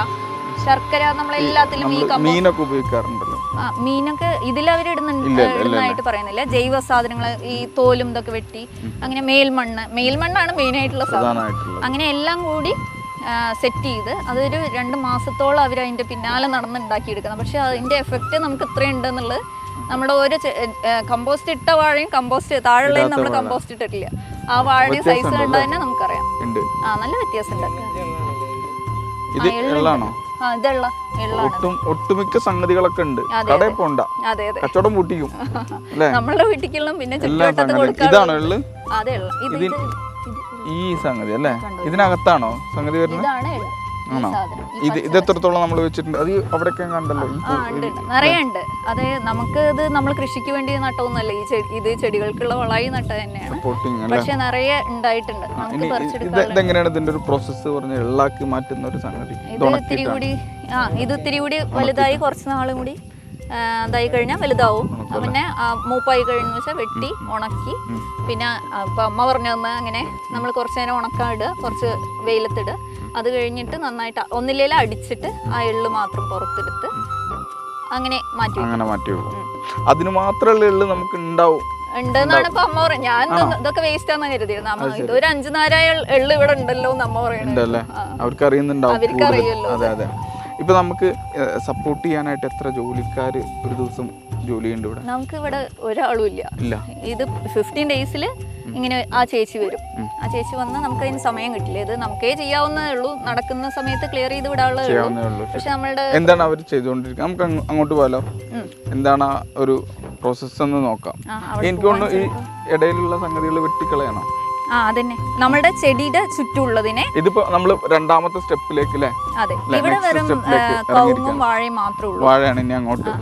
നമ്മളെല്ലാത്തിലും ഈ മീനൊക്കെ ഉപയോഗിക്കാറുണ്ടല്ലോ. മീനൊക്കെ ഇതിലവരിടുന്നതായിട്ട് പറയുന്നില്ല. ജൈവ സാധനങ്ങൾ ഈ തോലും ഇതൊക്കെ വെട്ടി അങ്ങനെ മേൽമണ്ണാണ് മെയിൻ ആയിട്ടുള്ള സാധനം. അങ്ങനെ എല്ലാം കൂടി സെറ്റ് ചെയ്ത് അതൊരു 2 മാസത്തോളം അവർ അതിന്റെ പിന്നാലെ നടന്നുണ്ടാക്കിയെടുക്കണം. പക്ഷെ അതിന്റെ എഫക്റ്റ് നമുക്ക് ഇത്രയുണ്ട് എന്നുള്ളത് നമ്മുടെ ഓരോ കമ്പോസ്റ്റ് ഇട്ട വാഴയും കമ്പോസ്റ്റ് താഴെയും നമ്മൾ കമ്പോസ്റ്റ് ഇട്ടിട്ടില്ല. ആ വാഴയുടെ സൈസ് കണ്ടാൽ തന്നെ നമുക്കറിയാം. നല്ല വ്യത്യാസം ഉണ്ട്. ഒട്ടുമിക്ക സംഗതികളൊക്കെ ഉണ്ട്. കടയിൽ പോണ്ട, കച്ചവടം പൂട്ടിക്കും. നമ്മളുടെ വീട്ടിലും പിന്നെ ഇതാണോ ഉള്ളു ഈ സംഗതി അല്ലേ? ഇതിനകത്താണോ സംഗതി വരുന്നത്? ആണോ? ഇത് എത്രത്തോളം നമ്മൾ വെച്ചിട്ടുണ്ട്? അത് അവിടെയൊക്കെ കണ്ടല്ലോ, നിറയെ ഉണ്ട്. അത് നമുക്ക് ഇത് നമ്മൾ കൃഷിക്ക് വേണ്ടി നട്ടൊന്നുമല്ല. ഇത് ചെടികൾക്കുള്ള വളമായി നട്ട തന്നെയാണ്. പക്ഷെ നിറയെ ഉണ്ടായിട്ടുണ്ട്. ഇതെങ്ങനെയാണ് ഇതിന്റെ ഒരു പ്രോസസ്സ് പറഞ്ഞ് എള്ളാക്കി മാറ്റുന്ന ഒരു സംഗതി? ഇത് ഇത്തിരി കൂടി വലുതായി കുറച്ച് നാളും കൂടി ഇതായി കഴിഞ്ഞാൽ വലുതാവും. പിന്നെ മൂപ്പായി കഴിഞ്ഞു വെച്ചാൽ വെട്ടി ഉണക്കി, പിന്നെ ഇപ്പം അമ്മ പറഞ്ഞു തന്ന അങ്ങനെ നമ്മൾ കുറച്ച് നേരം ഉണക്കാൻ ഇടുക, കുറച്ച് വെയിലത്തിടുക. അത് കഴിഞ്ഞിട്ട് നന്നായിട്ട് ഒന്നിലേലും അടിച്ചിട്ട് ആ എള്ള് മാത്രം പുറത്തെടുത്ത് അങ്ങനെ മാറ്റി വെക്കും. അതിന് മാത്രമുള്ള എള്ള് നമുക്ക് ഉണ്ടാവും ഉണ്ടെന്നാണ് ഇപ്പൊ അമ്മ പറയുന്നത്. ഞാൻ ഇതൊക്കെ വേസ്റ്റ് ആണെന്ന് കരുതിയിരുന്നു. ഇതൊരു 5 നാരായ എള്ള് ഇവിടെ ഉണ്ടല്ലോ എന്ന് അമ്മ പറയുന്നത്. അവർക്കറിയുന്നുണ്ടാവും. ഇപ്പൊ നമുക്ക് സപ്പോർട്ട് ചെയ്യാനായിട്ട് എത്ര ജോലിക്കാര് ഒരു ദിവസം ജോലി ചെയ്യുന്നുണ്ട് ഇവിടെ? നമുക്ക് ഇവിടെ ഒരാളും ഇല്ല. ഇത് 15 days ഇങ്ങനെ ആ ചേച്ചി വരും. ആ ചേച്ചി വന്ന് നമുക്ക് അതിന് സമയം കിട്ടില്ല. ഇത് നമുക്കേ ചെയ്യാവുന്നതേ ഉള്ളൂ. നടക്കുന്ന സമയത്ത് ക്ലിയർ ചെയ്ത് വിടാനുള്ളതേ ഉള്ളൂ. പക്ഷെ നമ്മളുടെ എന്താണ് അവർ ചെയ്തുകൊണ്ടിരിക്കുന്നത്? നമുക്ക് അങ്ങോട്ട് പോകാലോ. എന്താണ് ഒരു പ്രോസസ്സ് എന്ന് നോക്കാം. എനിക്ക് തോന്നുന്നു ഈ ഇടയിലുള്ള സംഗതികൾ വെട്ടിക്കളയണം. അതന്നെ നമ്മളുടെ ചെടിയുടെ ചുറ്റുള്ളതിനെ. ഇതിപ്പോ നമ്മള് 2ാമത്തെ സ്റ്റെപ്പിലേക്ക് അല്ലേ? അതെ, ഇവിടെ വെറും കവുങ്ങും വാഴയും മാത്രമേ ഉള്ളൂ. വാഴയാണ് ഇനി അങ്ങോട്ട്.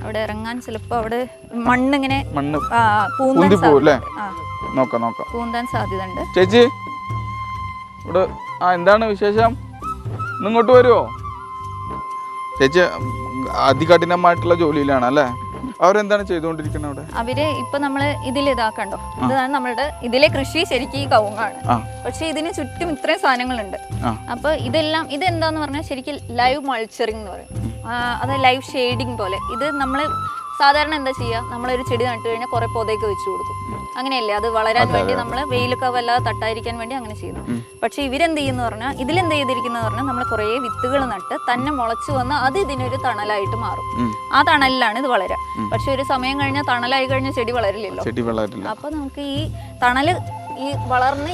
അവിടെ ഇറങ്ങാൻ ചിലപ്പോ അവിടെ മണ്ണിങ്ങനെ പൂന്താൻ സാധ്യത ഉണ്ട്. ചേച്ചി ഇവിടെ എന്താണ് വിശേഷം? ഇങ്ങോട്ട് വരുമോ? ചേച്ചി അതികഠിനമായിട്ടുള്ള ജോലിയിലാണ് അല്ലേ? അവരെന്താണ് ചെയ്തുകൊണ്ടിരിക്കുന്നത് അവിടെ? അവര് ഇപ്പൊ നമ്മള് ഇതിലിതാക്കണ്ടോ, ഇതാണ് നമ്മളുടെ ഇതിലെ കൃഷി ശരിക്കും ഈ കവുങ്ങാണ്. പക്ഷെ ഇതിന് ചുറ്റും ഇത്രയും സാധനങ്ങളുണ്ട്. അപ്പൊ ഇതെന്താന്ന് പറഞ്ഞാൽ ശരിക്കും ലൈവ് മൾച്ചറിങ് എന്ന് പറയും. അത് ലൈവ് ഷെയ്ഡിങ് പോലെ. ഇത് നമ്മള് സാധാരണ എന്താ ചെയ്യുക, നമ്മളൊരു ചെടി നട്ടു കഴിഞ്ഞാൽ കുറെ പൊതയൊക്കെ വെച്ച് കൊടുക്കും. അങ്ങനെയല്ലേ, അത് വളരാൻ വേണ്ടി നമ്മൾ വെയിലൊക്കെ വല്ലാതെ തട്ടാതിരിക്കാൻ വേണ്ടി അങ്ങനെ ചെയ്യുന്നു. പക്ഷെ ഇവരെന്ത് ചെയ്യുന്ന പറഞ്ഞാൽ ഇതിലെന്ത് ചെയ്തിരിക്കുന്ന പറഞ്ഞാൽ നമ്മൾ കുറേ വിത്തുകൾ നട്ട് തന്നെ മുളച്ചു വന്ന് അത് ഇതിനൊരു തണലായിട്ട് മാറും. ആ തണലിലാണ് ഇത് വളരുക. പക്ഷെ ഒരു സമയം കഴിഞ്ഞാൽ തണലായി കഴിഞ്ഞാൽ ചെടി വളരില്ലല്ലോ. അപ്പൊ നമുക്ക് ഈ തണല് ഈ വളർന്ന്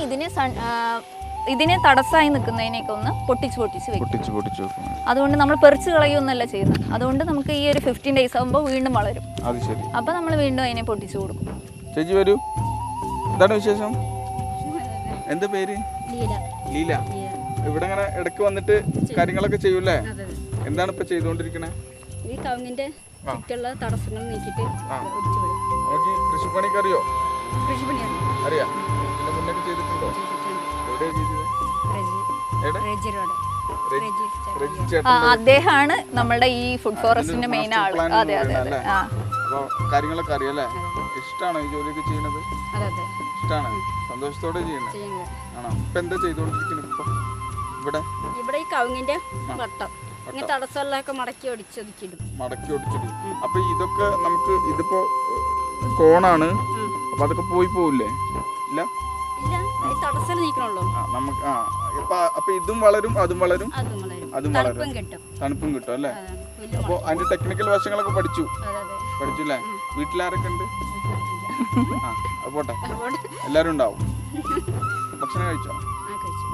ഇതിനെ തടസ്സമായി നിൽക്കുന്നതിനൊക്കെ ഒന്ന് പൊട്ടിച്ച് വെക്കും. അതുകൊണ്ട് നമ്മൾ പെറിച്ച് കളയൊന്നല്ല ചെയ്യുന്നത്. അതുകൊണ്ട് നമുക്ക് ഈ ഒരു 15 days ആകുമ്പോൾ വീണ്ടും വളരും. അപ്പൊ നമ്മൾ വീണ്ടും അതിനെ പൊട്ടിച്ചു കൊടുക്കും. ചേച്ചി വരൂ. എന്താണ് വിശേഷം? എന്താ പേര്? ലീല. ഇവിടെ ഇങ്ങനെ ഇടയ്ക്ക് വന്നിട്ട് കാര്യങ്ങളൊക്കെ ചെയ്യൂല്ലേ? എന്താണ് ഇപ്പൊ ചെയ്തുകൊണ്ടിരിക്കണേ? ഈ കവുങ്ങിന്റെ ചുറ്റുള്ള തടസ്സങ്ങൾ നീക്കിട്ട് കൃഷിപ്പണിക്ക് അറിയോ? അറിയാം. അദ്ദേഹമാണ് നമ്മളുടെ ഈ ഫുഡ് ഫോറസ്റ്റിന്റെ മെയിൻ ആള്. അതെ. കാര്യങ്ങളൊക്കെ അറിയാല്ലേ? ഇഷ്ടമാണോ ഈ ജോലിയൊക്കെ ചെയ്യുന്നത്? ഇഷ്ടമാണ്, സന്തോഷത്തോടെ ചെയ്യുന്നത് ആണോ? ഇപ്പൊ എന്താ ചെയ്തോണ്ടിരിക്കുന്നത് ഇപ്പൊ ഇവിടെ ഈ കവുങ്ങിന്റെ വട്ടം തടസ്സമൊക്കെ മടക്കി ഒടിച്ചിടും. അപ്പൊ ഇതൊക്കെ നമുക്ക് ഇതിപ്പോ കോണാണ്, അപ്പൊ അതൊക്കെ പോവില്ലേ? ഇല്ല, തടസ്സം നീക്കണല്ലോ നമുക്ക്. അപ്പൊ ഇതും വളരും അതും വളരും. തണുപ്പും കിട്ടും അല്ലേ? അപ്പൊ അതിന്റെ ടെക്നിക്കൽ വശങ്ങളൊക്കെ പഠിച്ചു അല്ലേ? വീട്ടിലാരൊക്കെ ഉണ്ട്? അത് പോട്ടെ, എല്ലാരും ഉണ്ടാവും. ഭക്ഷണം കഴിച്ചോ?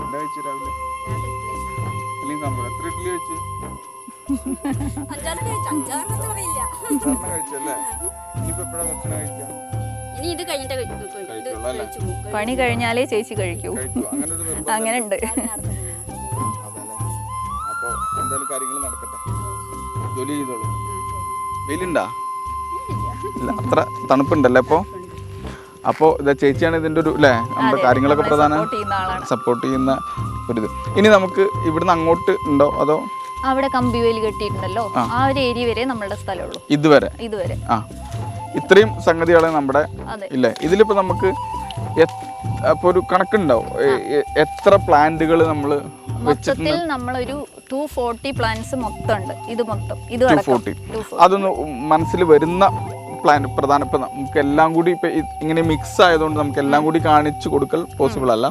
എന്താ കഴിച്ചു രാവിലെ? ഇഡ്ഡലിയും സാമ്പാർ. എത്ര ഇഡ്ഡലി കഴിച്ചു? 5 കഴിച്ചല്ലേ? ഇനിയിപ്പോ എപ്പോഴാ ഭക്ഷണം കഴിക്കാം? ഇനി ഇത് കഴിഞ്ഞിട്ട് പണി കഴിഞ്ഞാലേ ചേച്ചി കഴിക്കൂ. അങ്ങനെ ഉണ്ട്. അപ്പോൾ എന്തായാലും കാര്യങ്ങൾ നടക്കട്ടെ, ജോലി ചെയ്തോളൂ. വെയിലുണ്ടാ? ഇല്ല, അത്ര തണുപ്പുണ്ടല്ലേ ഇപ്പോൾ? അപ്പോൾ ഇതാ ചേച്ചിയാണ് ഇതിൻ്റെ ഒരു അല്ലേ നമ്മുടെ കാര്യങ്ങളൊക്കെ പ്രധാന സപ്പോർട്ട് ചെയ്യുന്ന ഒരു ഇത്. ഇനി നമുക്ക് ഇവിടുന്ന് അങ്ങോട്ട് ഉണ്ടോ അതോ? അവിടെ കമ്പിവേലി കെട്ടിയിട്ടുണ്ടല്ലോ, ആ ഒരു ഏരിയ വരെ നമ്മളുടെ സ്ഥലമുള്ളൂ. ഇതുവരെ ആ ഇത്രയും സംഗതികളെ നമ്മുടെ ഇല്ലേ. ഇതിലിപ്പോൾ നമുക്ക് അപ്പോൾ ഒരു കണക്കുണ്ടാവും എത്ര പ്ലാന്റുകൾ നമ്മൾ മൊത്തത്തിൽ നമ്മളൊരു 240 പ്ലാന്റ്സ് മൊത്തം ഉണ്ട്. ഇത് മൊത്തം ഇത് 240 അതൊന്ന് മനസ്സിൽ വരുന്ന പ്ലാൻ പ്രധാന. ഇപ്പം നമുക്ക് എല്ലാം കൂടി ഇപ്പം ഇങ്ങനെ മിക്സ് ആയതുകൊണ്ട് നമുക്ക് എല്ലാം കൂടി കാണിച്ചു കൊടുക്കൽ പോസിബിൾ അല്ല.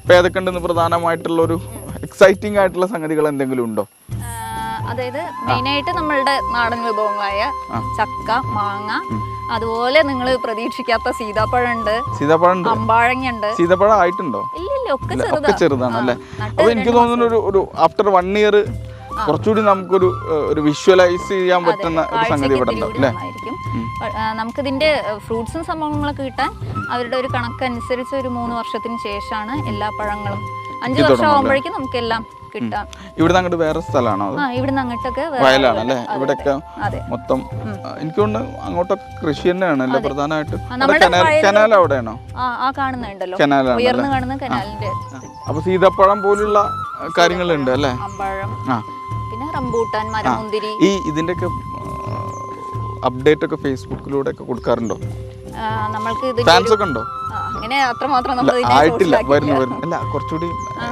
ഇപ്പം ഏതൊക്കെ ഉണ്ടെന്ന് പ്രധാനമായിട്ടുള്ളൊരു എക്സൈറ്റിംഗ് ആയിട്ടുള്ള സംഗതികൾ എന്തെങ്കിലും ഉണ്ടോ? അതായത് മെയിനായിട്ട് നമ്മളുടെ നാടൻ വിഭവങ്ങളായ ചക്ക, മാങ്ങ, അതുപോലെ നിങ്ങൾ പ്രതീക്ഷിക്കാത്ത സീതാപ്പഴം ഉണ്ട്, അമ്പാഴങ്ങ ഉണ്ട്. സീതാപ്പഴം ആയിട്ടുണ്ടോ? ഇല്ല, ഒക്കെ ചെറുതാണല്ലേ. അപ്പോൾ എനിക്ക് തോന്നുന്നു ഒരു ആഫ്റ്റർ 1 ഇയർ കുറച്ചുകൂടി നമുക്കൊരു വിഷ്വലൈസ് ചെയ്യാൻ പറ്റുന്ന ഒരു സംഗതി ഇവിടെ ഉണ്ടാവും അല്ലേ. നമുക്കിതിന്റെ ഫ്രൂട്ട്സും സംഭവങ്ങളൊക്കെ കിട്ടാൻ അവരുടെ ഒരു കണക്കനുസരിച്ച് ഒരു 3 വർഷത്തിന് ശേഷമാണ് എല്ലാ പഴങ്ങളും. 5 വർഷം ആകുമ്പോഴേക്കും നമുക്കെല്ലാം കിട്ടാം. ഇവിടുന്ന് അങ്ങോട്ട് വേറെ സ്ഥലമാണോ? ഇവിടുന്ന് അങ്ങോട്ടൊക്കെ വയലാണല്ലേ. ഇവിടെയൊക്കെ മൊത്തം എനിക്ക് തോന്നുന്നു അങ്ങോട്ടൊക്കെ കൃഷി തന്നെയാണല്ലേ പ്രധാനമായിട്ടും. കനാൽ അവിടെയാണോ? ആ കാണുന്നുണ്ടല്ലോ, കനാലാണ്, ഉയർന്നു കാണുന്ന കനാലിന്റെ. അപ്പൊ സീതാപ്പഴം പോലുള്ള കാര്യങ്ങളുണ്ട് അല്ലേ. അമ്പഴം, പിന്നെ റംബൂട്ടാൻ, മരമുന്തിരി. ഈ ഇതിന്റെയൊക്കെ അപ്ഡേറ്റ് ഒക്കെ ഫേസ്ബുക്കിലൂടെ ഒക്കെ കൊടുക്കാറുണ്ടോ? നമ്മൾക്ക് ഫാൻസ് ഒക്കെ ഉണ്ടോ? അങ്ങനെ അത്രമാത്രം ആയിട്ടില്ല, വരുന്നു. അല്ല, കുറച്ചുകൂടി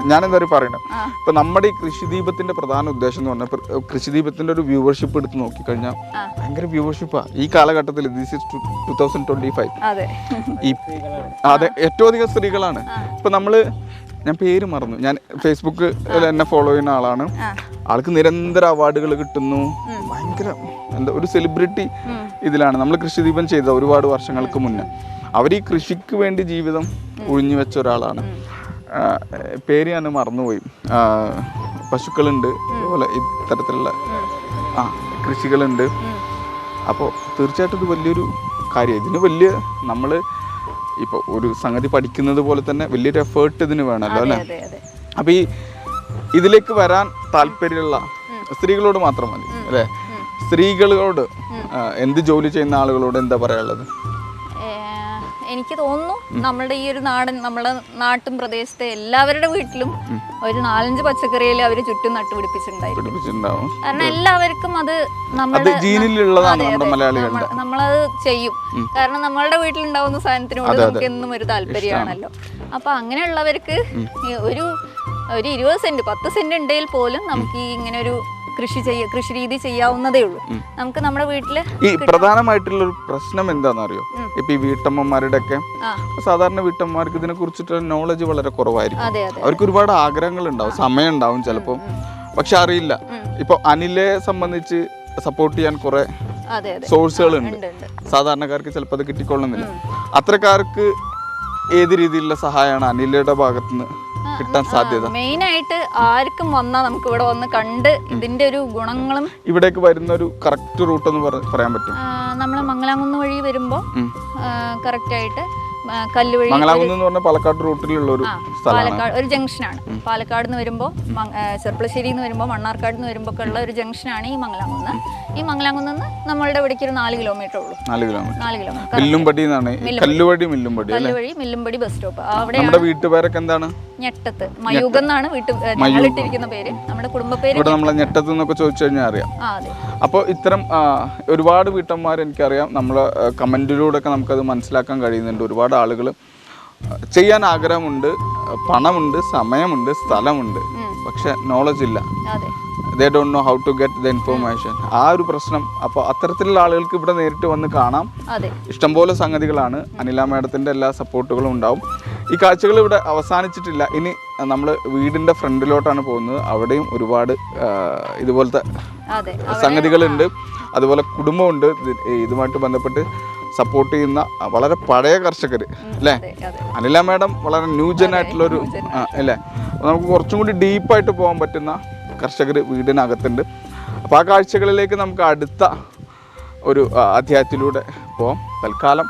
ഞാനെന്താ പറയുന്നത്, ഇപ്പൊ നമ്മുടെ ഈ കൃഷിദീപത്തിന്റെ പ്രധാന ഉദ്ദേശം എന്ന് പറഞ്ഞാൽ കൃഷിദീപത്തിന്റെ ഒരു വ്യൂവർഷിപ്പ് എടുത്ത് നോക്കിക്കഴിഞ്ഞാൽ ഭയങ്കര വ്യൂവർഷിപ്പാ ഈ കാലഘട്ടത്തിൽ. This is 2025. അതെ, ഏറ്റവും അധികം സ്ത്രീകളാണ്. ഇപ്പൊ ഞാൻ പേര് മറന്നു, ഞാൻ ഫേസ്ബുക്ക് എന്നെ ഫോളോ ചെയ്യുന്ന ആളാണ്. ആൾക്ക് നിരന്തര അവാർഡുകൾ കിട്ടുന്നു, ഭയങ്കര ഒരു സെലിബ്രിറ്റി ഇതിലാണ്. നമ്മൾ കൃഷിദീപം ചെയ്ത ഒരുപാട് വർഷങ്ങൾക്ക് മുന്നേ അവർ ഈ കൃഷിക്ക് വേണ്ടി ജീവിതം ഒഴിഞ്ഞു വെച്ച ഒരാളാണ്. പേര് ഞാൻ മറന്നുപോയി. പശുക്കളുണ്ട്, അതുപോലെ ഇത്തരത്തിലുള്ള കൃഷികളുണ്ട്. അപ്പോൾ തീർച്ചയായിട്ടും ഇത് വലിയൊരു കാര്യം. ഇതിന് വലിയ നമ്മൾ ഇപ്പോൾ ഒരു സംഗതി പഠിക്കുന്നത് പോലെ തന്നെ വലിയൊരു എഫേർട്ട് ഇതിന് വേണമല്ലോ അല്ലേ. അപ്പോൾ ഇതിലേക്ക് വരാൻ താല്പര്യമുള്ള സ്ത്രീകളോട് മാത്രം മതി അല്ലേ. സ്ത്രീകളോട് എന്ത് ജോലി ചെയ്യുന്ന ആളുകളോട് എന്താ പറയാനുള്ളത്? എനിക്ക് തോന്നുന്നു നമ്മുടെ ഈ ഒരു നമ്മുടെ നാട്ടും പ്രദേശത്തെ എല്ലാവരുടെ വീട്ടിലും ഒരു 4-5 പച്ചക്കറിയിൽ അവർ ചുറ്റും നട്ടുപിടിപ്പിച്ചിട്ടുണ്ടാവും. കാരണം എല്ലാവർക്കും അത് നമ്മളത് ചെയ്യും. കാരണം നമ്മളുടെ വീട്ടിലുണ്ടാവുന്ന സാധനത്തിനോട് നമുക്ക് എന്നും ഒരു താല്പര്യമാണല്ലോ. അപ്പൊ അങ്ങനെയുള്ളവർക്ക് ഒരു 20 സെന്റ് 10 സെന്റ് ഉണ്ടെങ്കിൽ പോലും നമുക്ക് ഈ ഇങ്ങനെ ഒരു കൃഷി രീതി ചെയ്യാവുന്നതേ ഉള്ളൂ. നമുക്ക് നമ്മുടെ വീട്ടില് ഈ പ്രധാനമായിട്ടുള്ള ഒരു പ്രശ്നം എന്താണെന്ന് അറിയോ? ഇപ്പൊ ഈ വീട്ടമ്മമാരുടെ ഒക്കെ സാധാരണ വീട്ടമ്മമാർക്ക് ഇതിനെ കുറിച്ചിട്ടുള്ള നോളജ് വളരെ കുറവായിരിക്കും. അവർക്ക് ഒരുപാട് ആഗ്രഹങ്ങൾ ഉണ്ടാവും, സമയം ഉണ്ടാവും ചിലപ്പോൾ, പക്ഷെ അറിയില്ല. ഇപ്പൊ അനിലെ സംബന്ധിച്ച് സപ്പോർട്ട് ചെയ്യാൻ കുറെ സോഴ്സുകളുണ്ട്. സാധാരണക്കാർക്ക് ചിലപ്പോൾ അത് കിട്ടിക്കൊള്ളുന്നില്ല. അത്രക്കാർക്ക് ഏത് രീതിയിലുള്ള സഹായമാണ് അനിലയുടെ ഭാഗത്തുനിന്ന് കിട്ടാൻ സാധ്യത? മെയിൻ ആയിട്ട് ആർക്കും വന്നാൽ നമുക്ക് ഇവിടെ വന്ന് കണ്ട് ഇതിന്റെ ഒരു ഗുണങ്ങളും. ഇവിടേക്ക് വരുന്ന ഒരു കറക്റ്റ് റൂട്ട് എന്ന് പറയാൻ പറ്റും? നമ്മൾ മംഗലാംകുന്ന് വഴി വരുമ്പോൾ കറക്റ്റ് ആയിട്ട് കല്ലുവഴി. മംഗലാംകുന്ന് എന്ന് പറഞ്ഞാൽ പാലക്കാട് റൂട്ടിലുള്ള ഒരു പാലക്കാട് ഒരു ജംഗ്ഷനാണ്. പാലക്കാട് നിന്ന് വരുമ്പോൾ ചെർപ്പളശ്ശേരി നിന്ന് വരുമ്പോൾ മണ്ണാർക്കാട് നിന്ന് വരുമ്പോൾ ഒക്കെ ഉള്ള ഒരു ജംഗ്ഷനാണ് ഈ മംഗലാംകുന്ന്. ഈ മംഗലാംകുന്ന് നിന്ന് നമ്മളുടെ ഇവിടേക്ക് ഒരു 4 കിലോമീറ്റർ ഉള്ളൂ. 4 kilometre Millumpadi Kalluvazhi Millumpadi bus stop. അവിടെ നമ്മുടെ വീട്ടുപേരൊക്കെ എന്താണ്? ഞെട്ടത്ത് മയൂഖം എന്നാണ് ഞങ്ങളിട്ടിരിക്കുന്ന പേര്. നമ്മുടെ കുടുംബ പേര് ഇവിടെ നമ്മളെ ഞെട്ടത്ത് എന്നൊക്കെ ചോദിച്ചു കഴിഞ്ഞാൽ അറിയാം. അപ്പോൾ ഇത്തരം ഒരുപാട് വീട്ടമ്മമാർ എനിക്കറിയാം, നമ്മളെ കമന്റിലൂടെ ഒക്കെ നമുക്കത് മനസ്സിലാക്കാൻ കഴിയുന്നുണ്ട്. ഒരുപാട് ആളുകൾ ചെയ്യാൻ ആഗ്രഹമുണ്ട്, പണമുണ്ട്, സമയമുണ്ട്, സ്ഥലമുണ്ട്, പക്ഷെ നോളജ് ഇല്ല. they don't know how to get the information. ആ ഒരു പ്രശ്നം. അപ്പോൾ അത്തരത്തിലുള്ള ആളുകൾക്ക് ഇവിടെ നേരിട്ട് വന്ന് കാണാം. ഇഷ്ടംപോലെ സംഗതികളാണ്. അനില മാഡത്തിൻ്റെ എല്ലാ സപ്പോർട്ടുകളും ഉണ്ടാവും. ഈ കാഴ്ചകൾ ഇവിടെ അവസാനിച്ചിട്ടില്ല. ഇനി നമ്മൾ വീടിൻ്റെ ഫ്രണ്ടിലോട്ടാണ് പോകുന്നത്. അവിടെയും ഒരുപാട് ഇതുപോലത്തെ സംഗതികളുണ്ട്. അതുപോലെ കുടുംബമുണ്ട് ഇതുമായിട്ട് ബന്ധപ്പെട്ട് സപ്പോർട്ട് ചെയ്യുന്ന വളരെ പഴയ കർഷകർ അല്ലേ. അനില മാഡം വളരെ ന്യൂജൻ ആയിട്ടുള്ളൊരു അല്ലേ. നമുക്ക് കുറച്ചും കൂടി ഡീപ്പായിട്ട് പോകാൻ പറ്റുന്ന കർഷകർ വീടിനകത്തുണ്ട്. അപ്പോൾ ആ കാഴ്ചകളിലേക്ക് നമുക്ക് അടുത്ത ഒരു അധ്യായത്തിലൂടെ പോകാം. തൽക്കാലം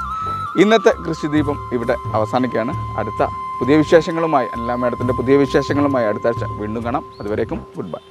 ഇന്നത്തെ കൃഷിദീപം ഇവിടെ അവസാനിക്കുകയാണ്. അടുത്ത പുതിയ വിശേഷങ്ങളുമായി, അനില മാഡത്തിൻ്റെ പുതിയ വിശേഷങ്ങളുമായി അടുത്ത ആഴ്ച വീണ്ടും കാണാം. അതുവരേക്കും ഗുഡ് ബൈ.